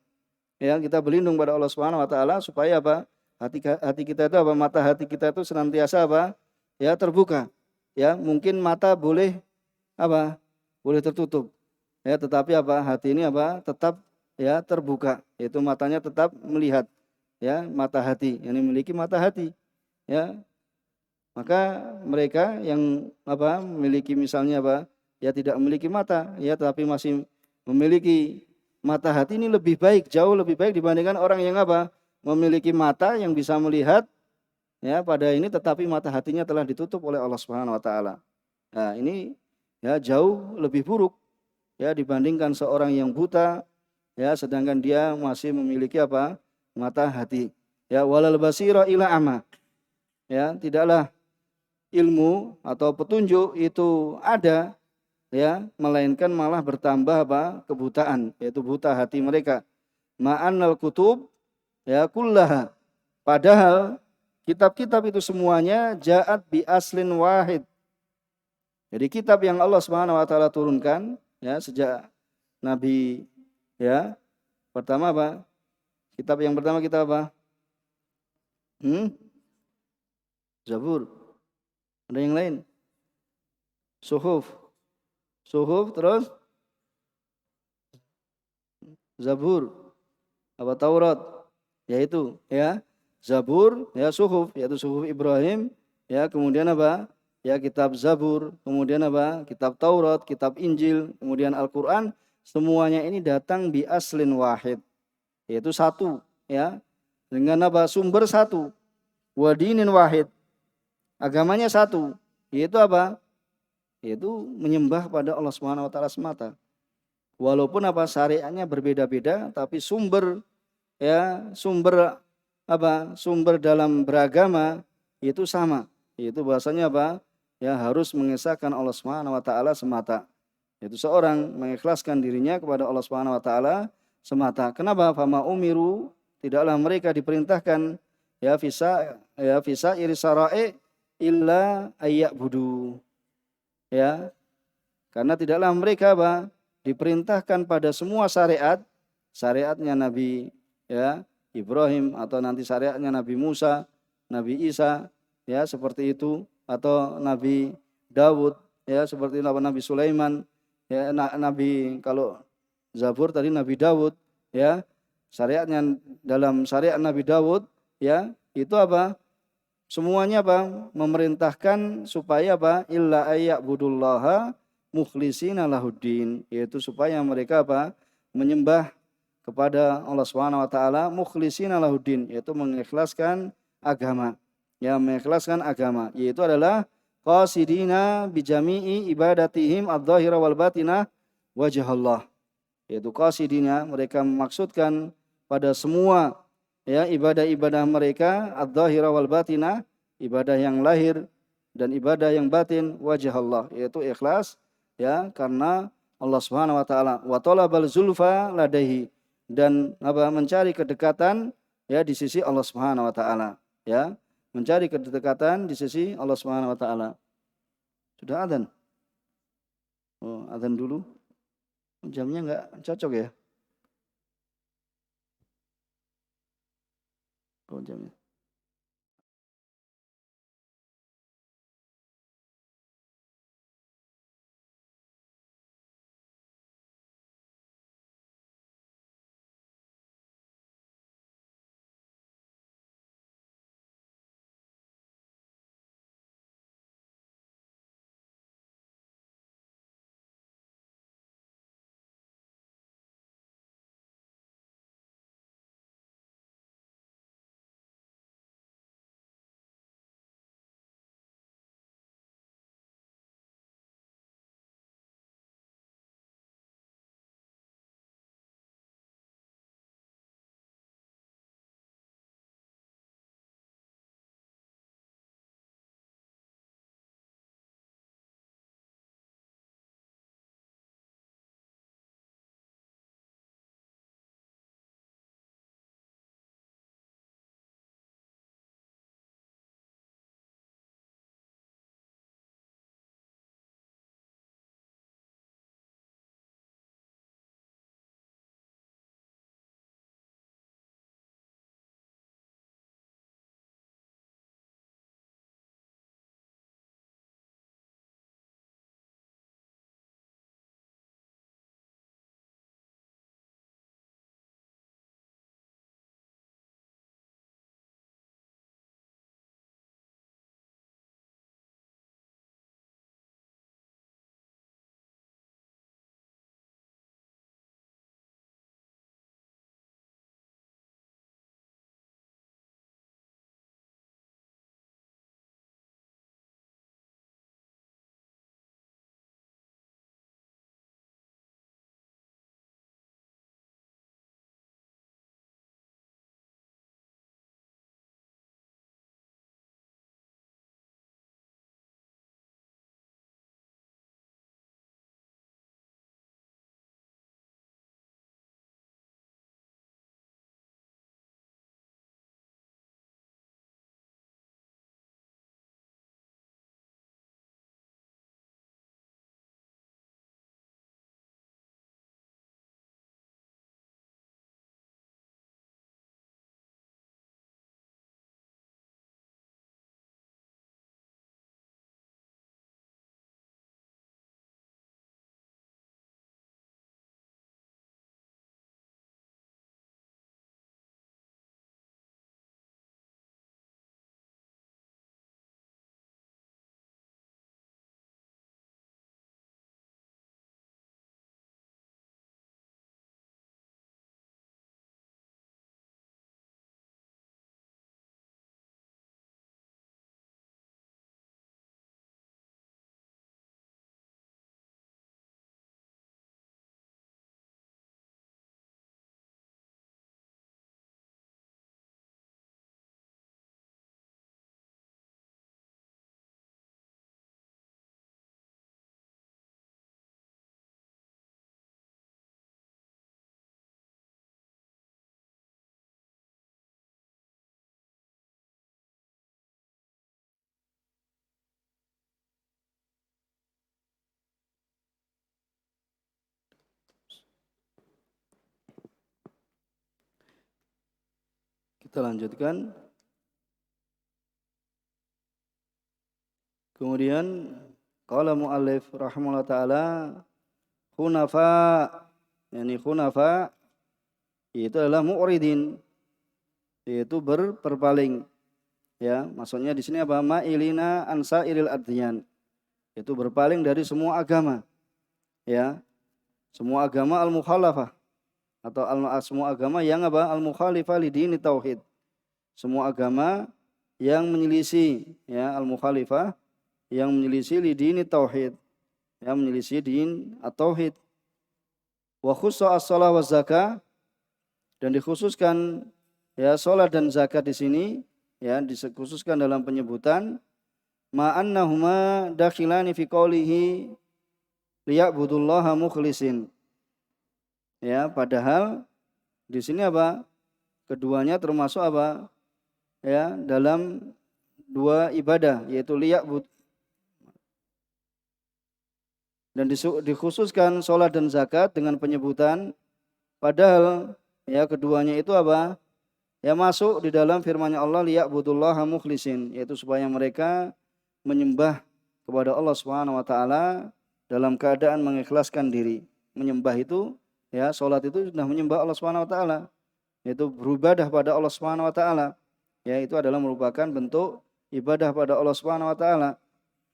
Ya, kita berlindung pada Allah Subhanahu wa taala supaya apa? Hati kita itu apa? Mata hati kita itu senantiasa apa? Ya, terbuka. Ya, mungkin mata boleh apa? boleh tertutup. Ya, tetapi apa? Hati ini apa? Tetap ya terbuka, yaitu matanya tetap melihat. Ya, mata hati, yang memiliki mata hati. Ya, maka mereka yang apa? Memiliki misalnya apa? Ya tidak memiliki mata, ya tapi masih memiliki mata hati ini lebih baik, jauh lebih baik dibandingkan orang yang apa? Memiliki mata yang bisa melihat ya pada ini tetapi mata hatinya telah ditutup oleh Allah Subhanahu wa taala. Nah, ini ya jauh lebih buruk ya dibandingkan seorang yang buta ya sedangkan dia masih memiliki apa? Mata hati. Ya walal basira ila ama. Ya, tidaklah ilmu atau petunjuk itu ada ya melainkan malah bertambah apa? Kebutaan, yaitu buta hati mereka. Ma'annal kutub ya kullaha. Padahal kitab-kitab itu semuanya ja'at bi aslin wahid. Jadi kitab yang Allah Subhanahu wa taala turunkan ya sejak Nabi ya pertama apa? Kitab yang pertama kita apa? Hmm? Zabur. Ada yang lain? Suhuf. Suhuf terus Zabur. Apa Taurat? Yaitu ya Zabur ya suhuf yaitu suhuf Ibrahim ya kemudian apa? Ya kitab Zabur, kemudian apa? Kitab Taurat, kitab Injil, kemudian Al-Qur'an, semuanya ini datang bi aslin wahid, yaitu satu ya. Dengan apa? Sumber satu. Wa dinin wahid. Agamanya satu, yaitu apa? Yaitu menyembah pada Allah Subhanahu wa taala semata. Walaupun apa syariatnya berbeda-beda tapi sumber ya sumber apa? Sumber dalam beragama itu sama. Yaitu bahasanya apa? Ya harus mengesahkan Allah Subhanahu wa taala semata. Yaitu seorang mengikhlaskan dirinya kepada Allah Subhanahu wa taala semata. Kenapa? Fama umiru tidaklah mereka diperintahkan ya visa iri sara'i illa ayya'budu. Ya, karena tidaklah mereka apa? Diperintahkan pada semua syariatnya Nabi ya Ibrahim atau nanti syariatnya Nabi Musa, Nabi Isa ya seperti itu atau Nabi Daud ya seperti Nabi Sulaiman ya Nabi kalau Zabur tadi Nabi Daud ya syariatnya dalam syariat Nabi Daud ya itu apa? Semuanya apa? Memerintahkan supaya apa? Illa ayya'budullaha mukhlishina lahuddin, yaitu supaya mereka apa? Menyembah kepada Allah Subhanahu wa taala mukhlishina lahuddin, yaitu mengikhlaskan agama. Ya, mengikhlaskan agama, yaitu adalah qasidina bijami'i ibadatihim adz-dzahira wal batinah wajh Allah. Yaitu qasidina mereka memaksudkan pada semua ya ibadah-ibadah mereka adz-dzahira wal batinah, ibadah yang lahir dan ibadah yang batin wajah Allah, yaitu ikhlas ya karena Allah Subhanahu wa taala wa talabal zulfa ladaihi dan apa mencari kedekatan ya di sisi Allah Subhanahu wa taala ya mencari kedekatan di sisi Allah Subhanahu wa taala. Sudah adzan? Oh, adzan dulu. Jamnya enggak cocok ya? Oh, jamnya. Kita lanjutkan. Kemudian qala muallif rahimahullah taala hunafa, hunafa itu adalah mu'ridin, yaitu berpaling. Ya, maksudnya di sini apa? Ma'ilina ansairil adyan, itu berpaling dari semua agama. Ya, semua agama al-mukhalafah atau semua agama yang apa? Al-mukhalifah li dini tauhid. Semua agama yang menyelisih, ya, al-mukhalifah yang menyelisih li dini tauhid, yang menyelisih din at-tauhid. Wa khussa as-shalah wa zakah, dan dikhususkan ya salat dan zakat di sini, ya dikhususkan dalam penyebutan ma'annahuma dakhilani fi qoulihi liya'budullaha mukhlisin. Ya, padahal di sini apa? Keduanya termasuk apa? Ya, dalam dua ibadah, yaitu liya'bud, dan dikhususkan sholat dan zakat dengan penyebutan, padahal ya keduanya itu apa? Ya masuk di dalam firman-Nya Allah liya'budullaha mukhlisin, yaitu supaya mereka menyembah kepada Allah Subhanahu wa taala dalam keadaan mengikhlaskan diri. Menyembah itu, ya sholat itu sudah menyembah Allah Subhanahu wa taala, yaitu beribadah pada Allah Subhanahu wa taala. Ya, itu adalah merupakan bentuk ibadah pada Allah Subhanahu wa taala.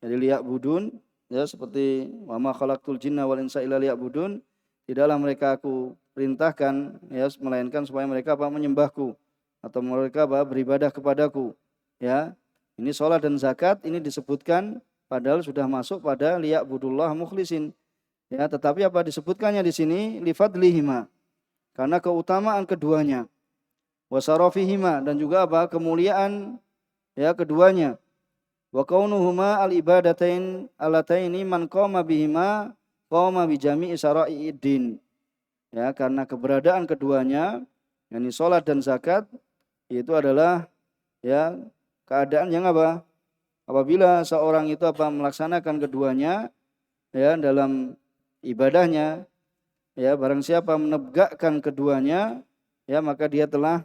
Jadi liya'budun, ya seperti wa ma khalaqtul jinna wal insa illa liya'budun, tidaklah mereka aku perintahkan ya melainkan supaya mereka apa? Menyembahku atau mereka apa? Beribadah kepadaku. Ya. Ini salat dan zakat ini disebutkan padahal sudah masuk pada liya'budullah mukhlisin. Ya, tetapi apa disebutkannya di sini lifadlihima, karena keutamaan keduanya. Wasarafihima, dan juga apa? Kemuliaan ya keduanya. Wa kaunuhuma al-ibadatain allataini man qama bihima qama bi jami'i syara'i'id-din. Ya, karena keberadaan keduanya, yakni salat dan zakat, itu adalah ya keadaan yang apa? Apabila seorang itu apa melaksanakan keduanya ya dalam ibadahnya, ya barang siapa menegakkan keduanya, ya maka dia telah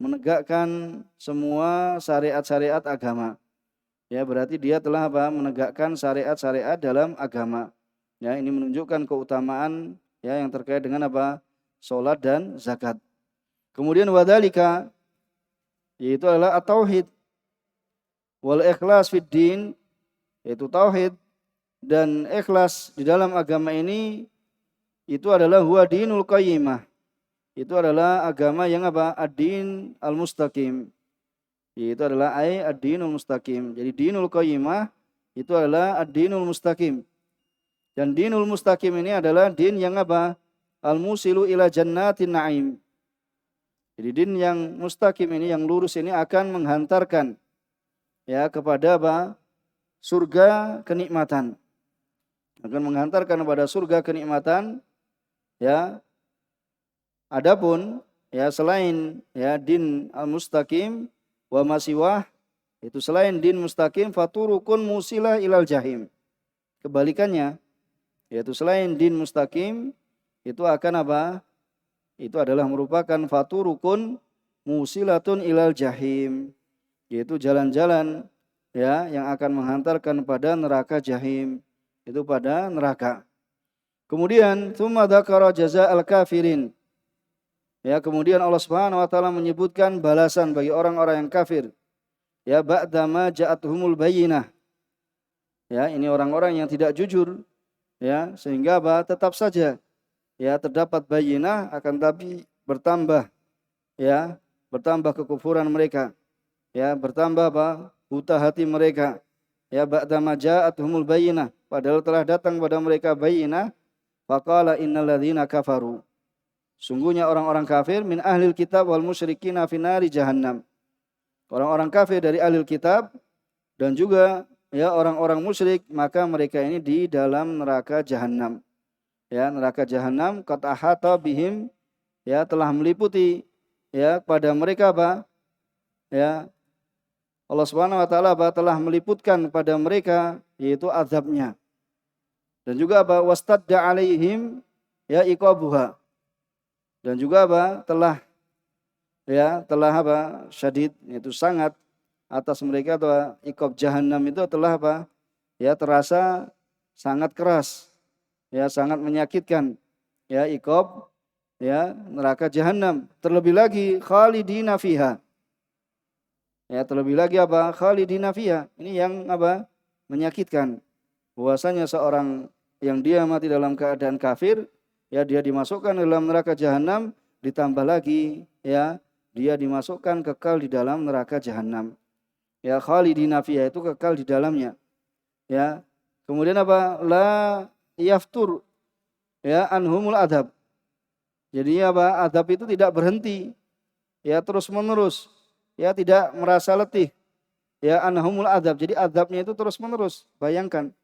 menegakkan semua syariat-syariat agama. Ya, berarti dia telah apa? Menegakkan syariat-syariat dalam agama. Ya, ini menunjukkan keutamaan ya yang terkait dengan apa? Salat dan zakat. Kemudian wadzalika, yaitu adalah at-tauhid wal ikhlas fid din, yaitu tauhid dan ikhlas di dalam agama ini, itu adalah huwa dinul qayyimah. Itu adalah agama yang apa? Ad-din al-mustaqim. Itu adalah ad-dinul mustaqim. Jadi dinul qayyimah itu adalah ad-dinul mustaqim. Dan dinul mustaqim ini adalah din yang apa? Al-musilu ila jannatin na'im. Jadi din yang mustaqim ini, yang lurus ini akan menghantarkan ya kepada apa? Surga kenikmatan. Akan menghantarkan kepada surga kenikmatan. Ya. Adapun ya selain ya din al-mustaqim wa masiwah, itu selain din mustaqim faturukun musilah ilal jahim. Kebalikannya, yaitu selain din mustaqim itu akan apa? Itu adalah merupakan faturukun musilatun ilal jahim, yaitu jalan-jalan ya yang akan menghantarkan pada neraka jahim, itu pada neraka. Kemudian tsumma dzakara jazaa'al kafirin. Ya, kemudian Allah Subhanahu wa taala menyebutkan balasan bagi orang-orang yang kafir. Ya, ba'dama ja'atuhumul bayyinah. Ya, ini orang-orang yang tidak jujur. Ya, sehingga apa? Tetap saja ya terdapat bayyinah, akan tapi bertambah ya, bertambah kekufuran mereka. Ya, bertambah apa? Buta hati mereka. Ya, ba'dama ja'atuhumul bayyinah, padahal telah datang pada mereka bayyinah. Faqala innal ladzina kafaru. Sungguhnya orang-orang kafir min ahlil kitab wal musyrikina finari jahannam. Orang-orang kafir dari ahlil kitab dan juga ya orang-orang musyrik, maka mereka ini di dalam neraka jahannam. Ya, neraka jahannam qad ahata bihim, ya telah meliputi ya pada mereka apa? Ya. Allah Subhanahu wa taala telah meliputkan pada mereka yaitu azabnya. Dan juga apa? Wastadda alaihim ya iqabuha. Dan juga apa? Telah ya telah apa? Syadid, itu sangat atas mereka, atau iqab jahannam itu telah apa? Ya terasa sangat keras, ya sangat menyakitkan, ya iqab, ya neraka jahanam. Terlebih lagi khalidina fiha. Ya terlebih lagi apa? Khalidina fiha. Ini yang apa? Menyakitkan. Bahwasanya seorang yang dia mati dalam keadaan kafir, ya dia dimasukkan dalam neraka jahanam, ditambah lagi ya dia dimasukkan kekal di dalam neraka jahanam. Ya khalidina fiha itu kekal di dalamnya. Ya. Kemudian apa? La yaftur, ya anhumul adab. Jadi apa? Adab itu tidak berhenti, ya terus menerus, ya tidak merasa letih, ya anhumul adab. Jadi adabnya itu terus menerus. Bayangkan,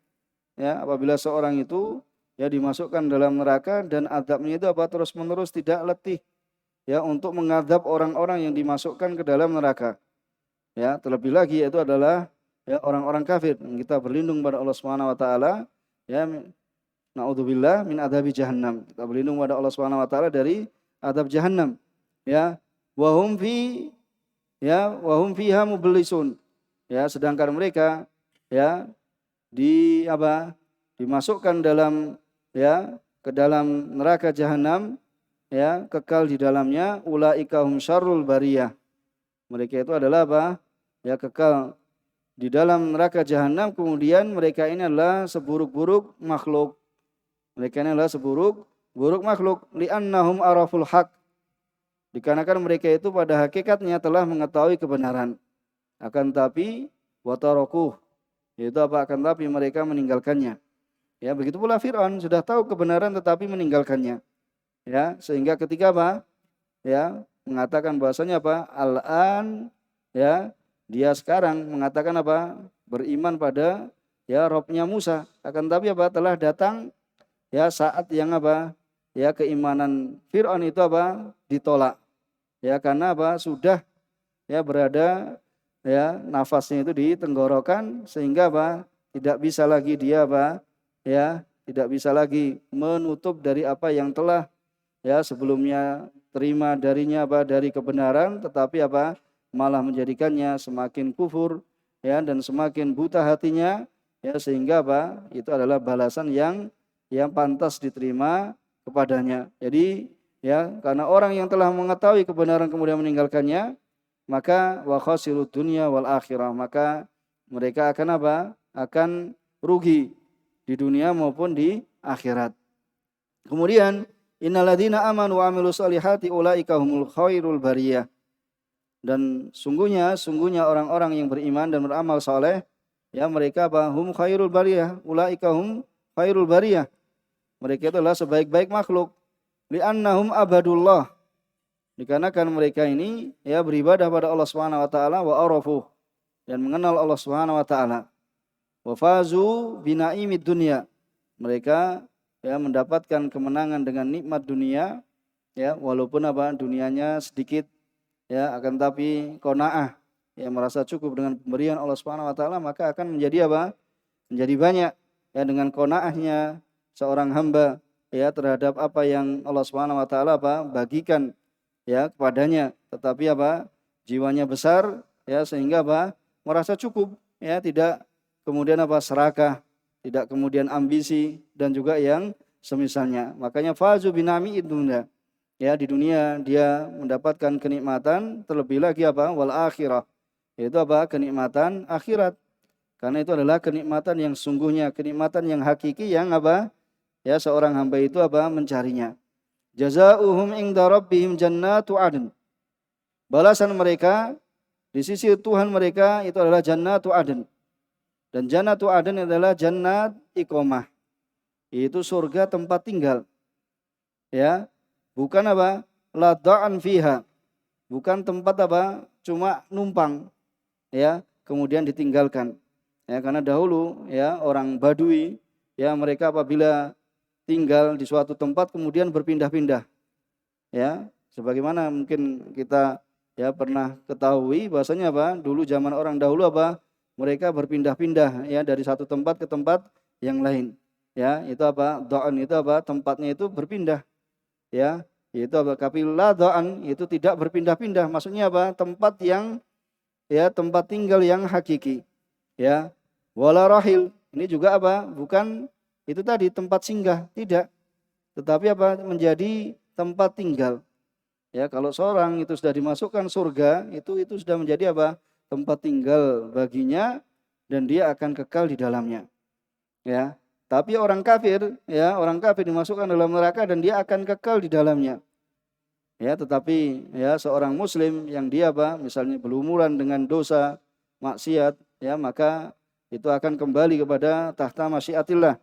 ya apabila seorang itu ya dimasukkan dalam neraka dan adabnya itu apa? Terus menerus tidak letih, ya untuk mengadab orang-orang yang dimasukkan ke dalam neraka. Ya terlebih lagi itu adalah ya orang-orang kafir. Kita berlindung pada Allah Subhanahu wa taala, ya naudzubillah min adzabi jahannam. Kita berlindung pada Allah Subhanahu wa taala dari adab jahannam. Ya, wahum fiha mublisun. Ya, sedangkan mereka ya di apa? Dimasukkan dalam ya ke dalam neraka jahanam, ya, kekal di dalamnya, ulaika hum syarrul bariyah. Mereka itu adalah apa? Ya, kekal di dalam neraka jahanam, kemudian mereka ini adalah seburuk-buruk makhluk. Mereka ini adalah seburuk-buruk makhluk. Li'annahum araful haq. Dikarenakan mereka itu pada hakikatnya telah mengetahui kebenaran. Akan tapi watarokuh. Yaitu apa? Akan tapi mereka meninggalkannya. Ya, begitu pula Fir'aun sudah tahu kebenaran tetapi meninggalkannya. Ya, sehingga ketika apa? Ya, mengatakan bahasanya apa? Al-an, ya, dia sekarang mengatakan apa? Beriman pada ya Robnya Musa. Akan tapi apa? Telah datang ya saat yang apa? Ya keimanan Fir'aun itu apa? Ditolak. Ya karena apa? Sudah ya berada ya nafasnya itu di tenggorokan, sehingga apa? Tidak bisa lagi dia apa? Ya, tidak bisa lagi menutup dari apa yang telah ya sebelumnya terima darinya apa? Dari kebenaran, tetapi apa? Malah menjadikannya semakin kufur ya dan semakin buta hatinya, ya sehingga apa? Itu adalah balasan yang pantas diterima kepadanya. Jadi ya karena orang yang telah mengetahui kebenaran kemudian meninggalkannya, maka wa khasirud dunya wal akhirah, maka mereka akan apa? Akan rugi di dunia maupun di akhirat. Kemudian innalladzina amanu wa amilus solihati ulaika humul khairul bariyah. Dan sungguhnya orang-orang yang beriman dan beramal saleh, ya mereka apa? Hum khairul bariyah, ulaika hum khairul bariyah. Mereka itu adalah sebaik-baik makhluk. Li'annahum abadullah. Dikarenakan mereka ini ya beribadah pada Allah Subhanahu wa taala wa arafuh, dan mengenal Allah Subhanahu wa taala. Wa fazu binaimid dunya. Mereka ya mendapatkan kemenangan dengan nikmat dunia, ya walaupun apa? Dunianya sedikit, ya akan tapi qanaah, ya merasa cukup dengan pemberian Allah Subhanahu wa taala, maka akan menjadi apa? Menjadi banyak, ya dengan qanaahnya seorang hamba ya terhadap apa yang Allah Subhanahu wa taala apa? Bagikan ya kepadanya, tetapi apa? Jiwanya besar, ya sehingga apa? Merasa cukup, ya tidak kemudian apa? Serakah, tidak kemudian ambisi dan juga yang semisalnya. Makanya fazu binami dunya. Ya di dunia dia mendapatkan kenikmatan, terlebih lagi apa? Wal akhirah. Yaitu apa? Kenikmatan akhirat. Karena itu adalah kenikmatan yang sungguhnya, kenikmatan yang hakiki yang apa? Ya seorang hamba itu apa? Mencarinya. Jazaohum inda rabbihim jannatu adn. Balasan mereka di sisi Tuhan mereka itu adalah jannatu adn. Dan jannatu adn adalah jannat iqamah. Itu surga tempat tinggal. Ya, bukan apa? Lada'an fiha. Bukan tempat apa? Cuma numpang. Ya, kemudian ditinggalkan. Ya, karena dahulu ya orang Badui ya mereka apabila tinggal di suatu tempat kemudian berpindah-pindah. Ya, sebagaimana mungkin kita ya pernah ketahui bahwasanya apa? Dulu zaman orang dahulu apa? Mereka berpindah-pindah ya dari satu tempat ke tempat yang lain. Ya, itu apa? Da'an itu apa? Tempatnya itu berpindah. Ya, Yaitu apa? Kafil ladhaan itu tidak berpindah-pindah. Maksudnya apa? Tempat yang tempat tinggal yang hakiki. Ya. Wala rahil. Ini juga apa? Bukan itu tadi tempat singgah, tidak. Tetapi apa? Menjadi tempat tinggal. Ya, kalau seorang itu sudah dimasukkan surga, itu sudah menjadi apa? Tempat tinggal baginya dan dia akan kekal di dalamnya. Ya. Tapi orang kafir dimasukkan dalam neraka dan dia akan kekal di dalamnya. Ya, tetapi seorang muslim yang dia misalnya berlumuran dengan dosa, maksiat, maka itu akan kembali kepada tahta masyiatillah,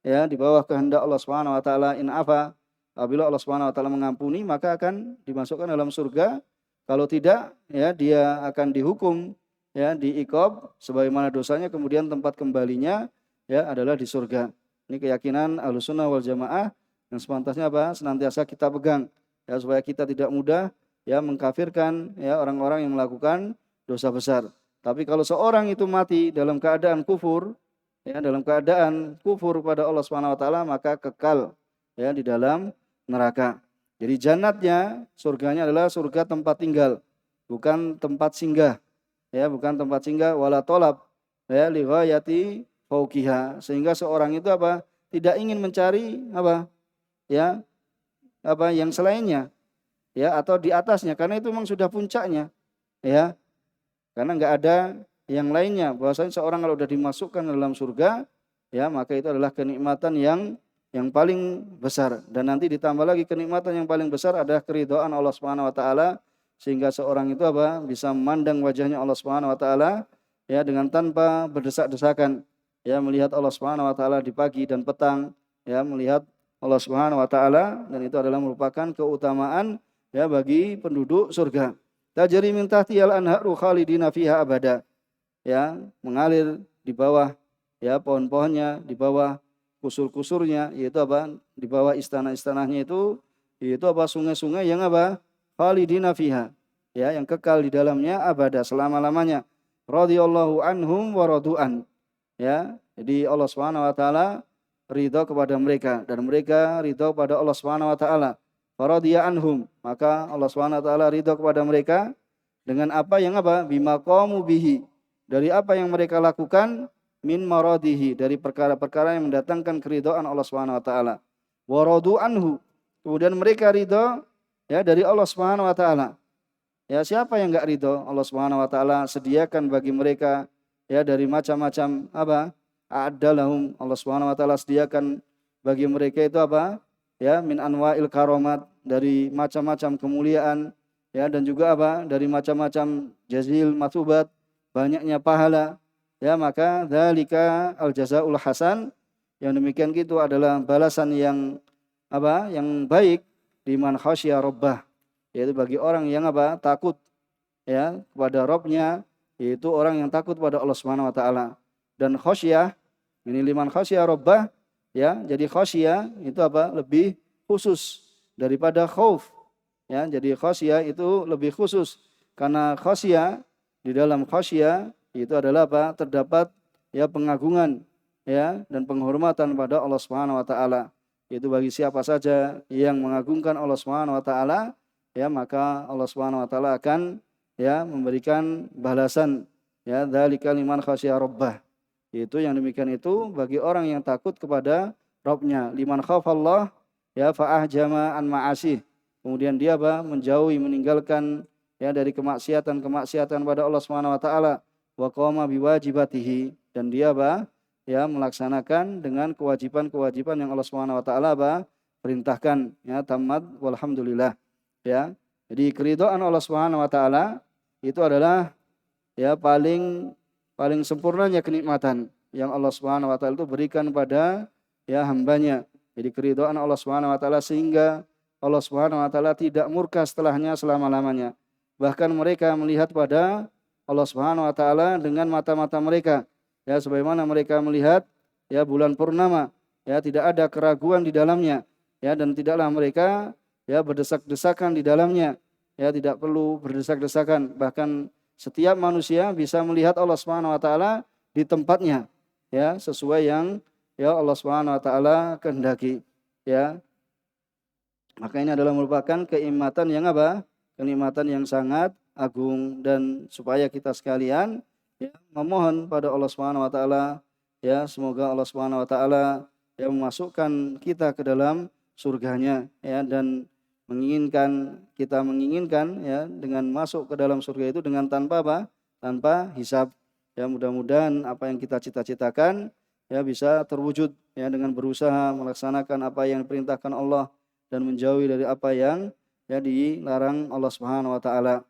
di bawah kehendak Allah Subhanahu wa taala. In afa, apabila Allah Subhanahu wa taala mengampuni, maka akan dimasukkan dalam surga. Kalau tidak, dia akan dihukum, diiqab sebagaimana dosanya, kemudian tempat kembalinya adalah di surga. Ini keyakinan Ahlussunnah wal Jamaah yang sepantasnya senantiasa kita pegang, supaya kita tidak mudah mengkafirkan orang-orang yang melakukan dosa besar. Tapi kalau seorang itu mati dalam keadaan kufur, dalam keadaan kufur pada Allah Subhanahu wa taala, maka kekal di dalam neraka. Jadi jannatnya, surganya adalah surga tempat tinggal, bukan tempat singgah. Bukan tempat singgah, wala tolab li ghayati fauqiha, sehingga seorang itu tidak ingin mencari yang selainnya, atau di atasnya, karena itu memang sudah puncaknya, karena enggak ada yang lainnya. Bahwasanya seorang kalau sudah dimasukkan dalam surga, maka itu adalah kenikmatan yang paling besar, dan nanti ditambah lagi kenikmatan yang paling besar adalah keridhaan Allah Subhanahu wa taala, sehingga seorang itu bisa memandang wajahnya Allah Subhanahu wa taala dengan tanpa berdesak-desakan, melihat Allah Subhanahu wa taala di pagi dan petang, melihat Allah Subhanahu wa taala, dan itu adalah merupakan keutamaan bagi penduduk surga. Tajri min tahtihal anharu khalidina fiha abada. Mengalir di bawah pohon-pohonnya, di bawah kusur-kusurnya, yaitu di bawah istana-istananya itu sungai-sungai yang khalidina fiha, yang kekal di dalamnya abada, selama-lamanya. Radhiyallahu anhum wa radu'an. Jadi Allah Subhanahu wa taala ridha kepada mereka dan mereka ridha kepada Allah Subhanahu wa taala. Faradiya anhum, maka Allah Subhanahu wa taala ridha kepada mereka dengan apa yang bima qamu bihi, dari apa yang mereka lakukan, min maradihi, dari perkara-perkara yang mendatangkan keridhaan Allah Subhanahu wa taala. Wa radu anhu, kemudian mereka ridha dari Allah Subhanahu wa taala. Siapa yang enggak ridha? Allah Subhanahu wa taala sediakan bagi mereka dari macam-macam a'addalahum, Allah Subhanahu wa taala sediakan bagi mereka itu min anwa'il karomat, dari macam-macam kemuliaan, dan juga dari macam-macam jazil mathubat, banyaknya pahala, maka dzalika al-jazaul hasan, yang demikian itu adalah balasan yang baik, liman khasyya rabbah, yaitu bagi orang yang takut kepada Rabbnya, yaitu orang yang takut pada Allah Subhanahu wa taala. Dan khasyah ini liman khasyya rabbah, jadi khasyah itu lebih khusus daripada khauf, jadi khasyah itu lebih khusus, karena khasyah, di dalam khasyah itu adalah terdapat pengagungan dan penghormatan pada Allah Subhanahu wa taala. Itu bagi siapa saja yang mengagungkan Allah Subhanahu wa taala, maka Allah Subhanahu wa taala akan memberikan balasan, dzalika liman khasyya rabbah. Itu yang demikian itu bagi orang yang takut kepada Rabbnya. Liman khafallah fa'ahjama an ma'asih, kemudian dia menjauhi, meninggalkan dari kemaksiatan pada Allah Subhanahu wa taala, wa qama biwajibatihi, dan dia melaksanakan dengan kewajiban-kewajiban yang Allah Subhanahu wa taala perintahkan. Tamat walhamdulillah. Jadi keridhaan Allah Subhanahu wa taala itu adalah paling sempurnanya kenikmatan yang Allah Subhanahu wa taala itu berikan pada hambanya. Jadi keridhaan Allah Subhanahu wa taala sehingga Allah Subhanahu wa taala tidak murka setelahnya selama-lamanya. Bahkan mereka melihat pada Allah Subhanahu wa taala dengan mata-mata mereka, sebagaimana mereka melihat bulan purnama, tidak ada keraguan di dalamnya, dan tidaklah mereka berdesak-desakan di dalamnya, tidak perlu berdesak-desakan. Bahkan setiap manusia bisa melihat Allah Subhanahu wa taala di tempatnya, sesuai yang Allah Subhanahu wa taala kehendaki, Maka ini adalah merupakan kenikmatan yang apa? Kenikmatan yang sangat agung, dan supaya kita sekalian ya memohon pada Allah Subhanahu wa taala ya semoga Allah Subhanahu wa taala ya memasukkan kita ke dalam surganya ya, dan kita menginginkan ya dengan masuk ke dalam surga itu dengan tanpa apa? Tanpa hisab. Ya mudah-mudahan apa yang kita cita-citakan ya bisa terwujud ya dengan berusaha melaksanakan apa yang diperintahkan Allah dan menjauhi dari apa yang ya dilarang Allah Subhanahu wa taala.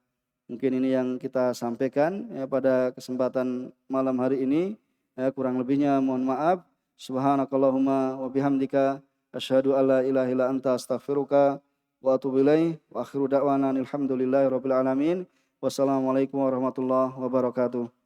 Mungkin ini yang kita sampaikan ya pada kesempatan malam hari ini. Ya, kurang lebihnya mohon maaf. Subhanakallahumma wa bihamdika asyhadu alla ilaha illa anta astaghfiruka wa atubu ilaik. Wa akhiru da'wana alhamdulillahi rabbil alamin. Wassalamualaikum warahmatullahi wabarakatuh.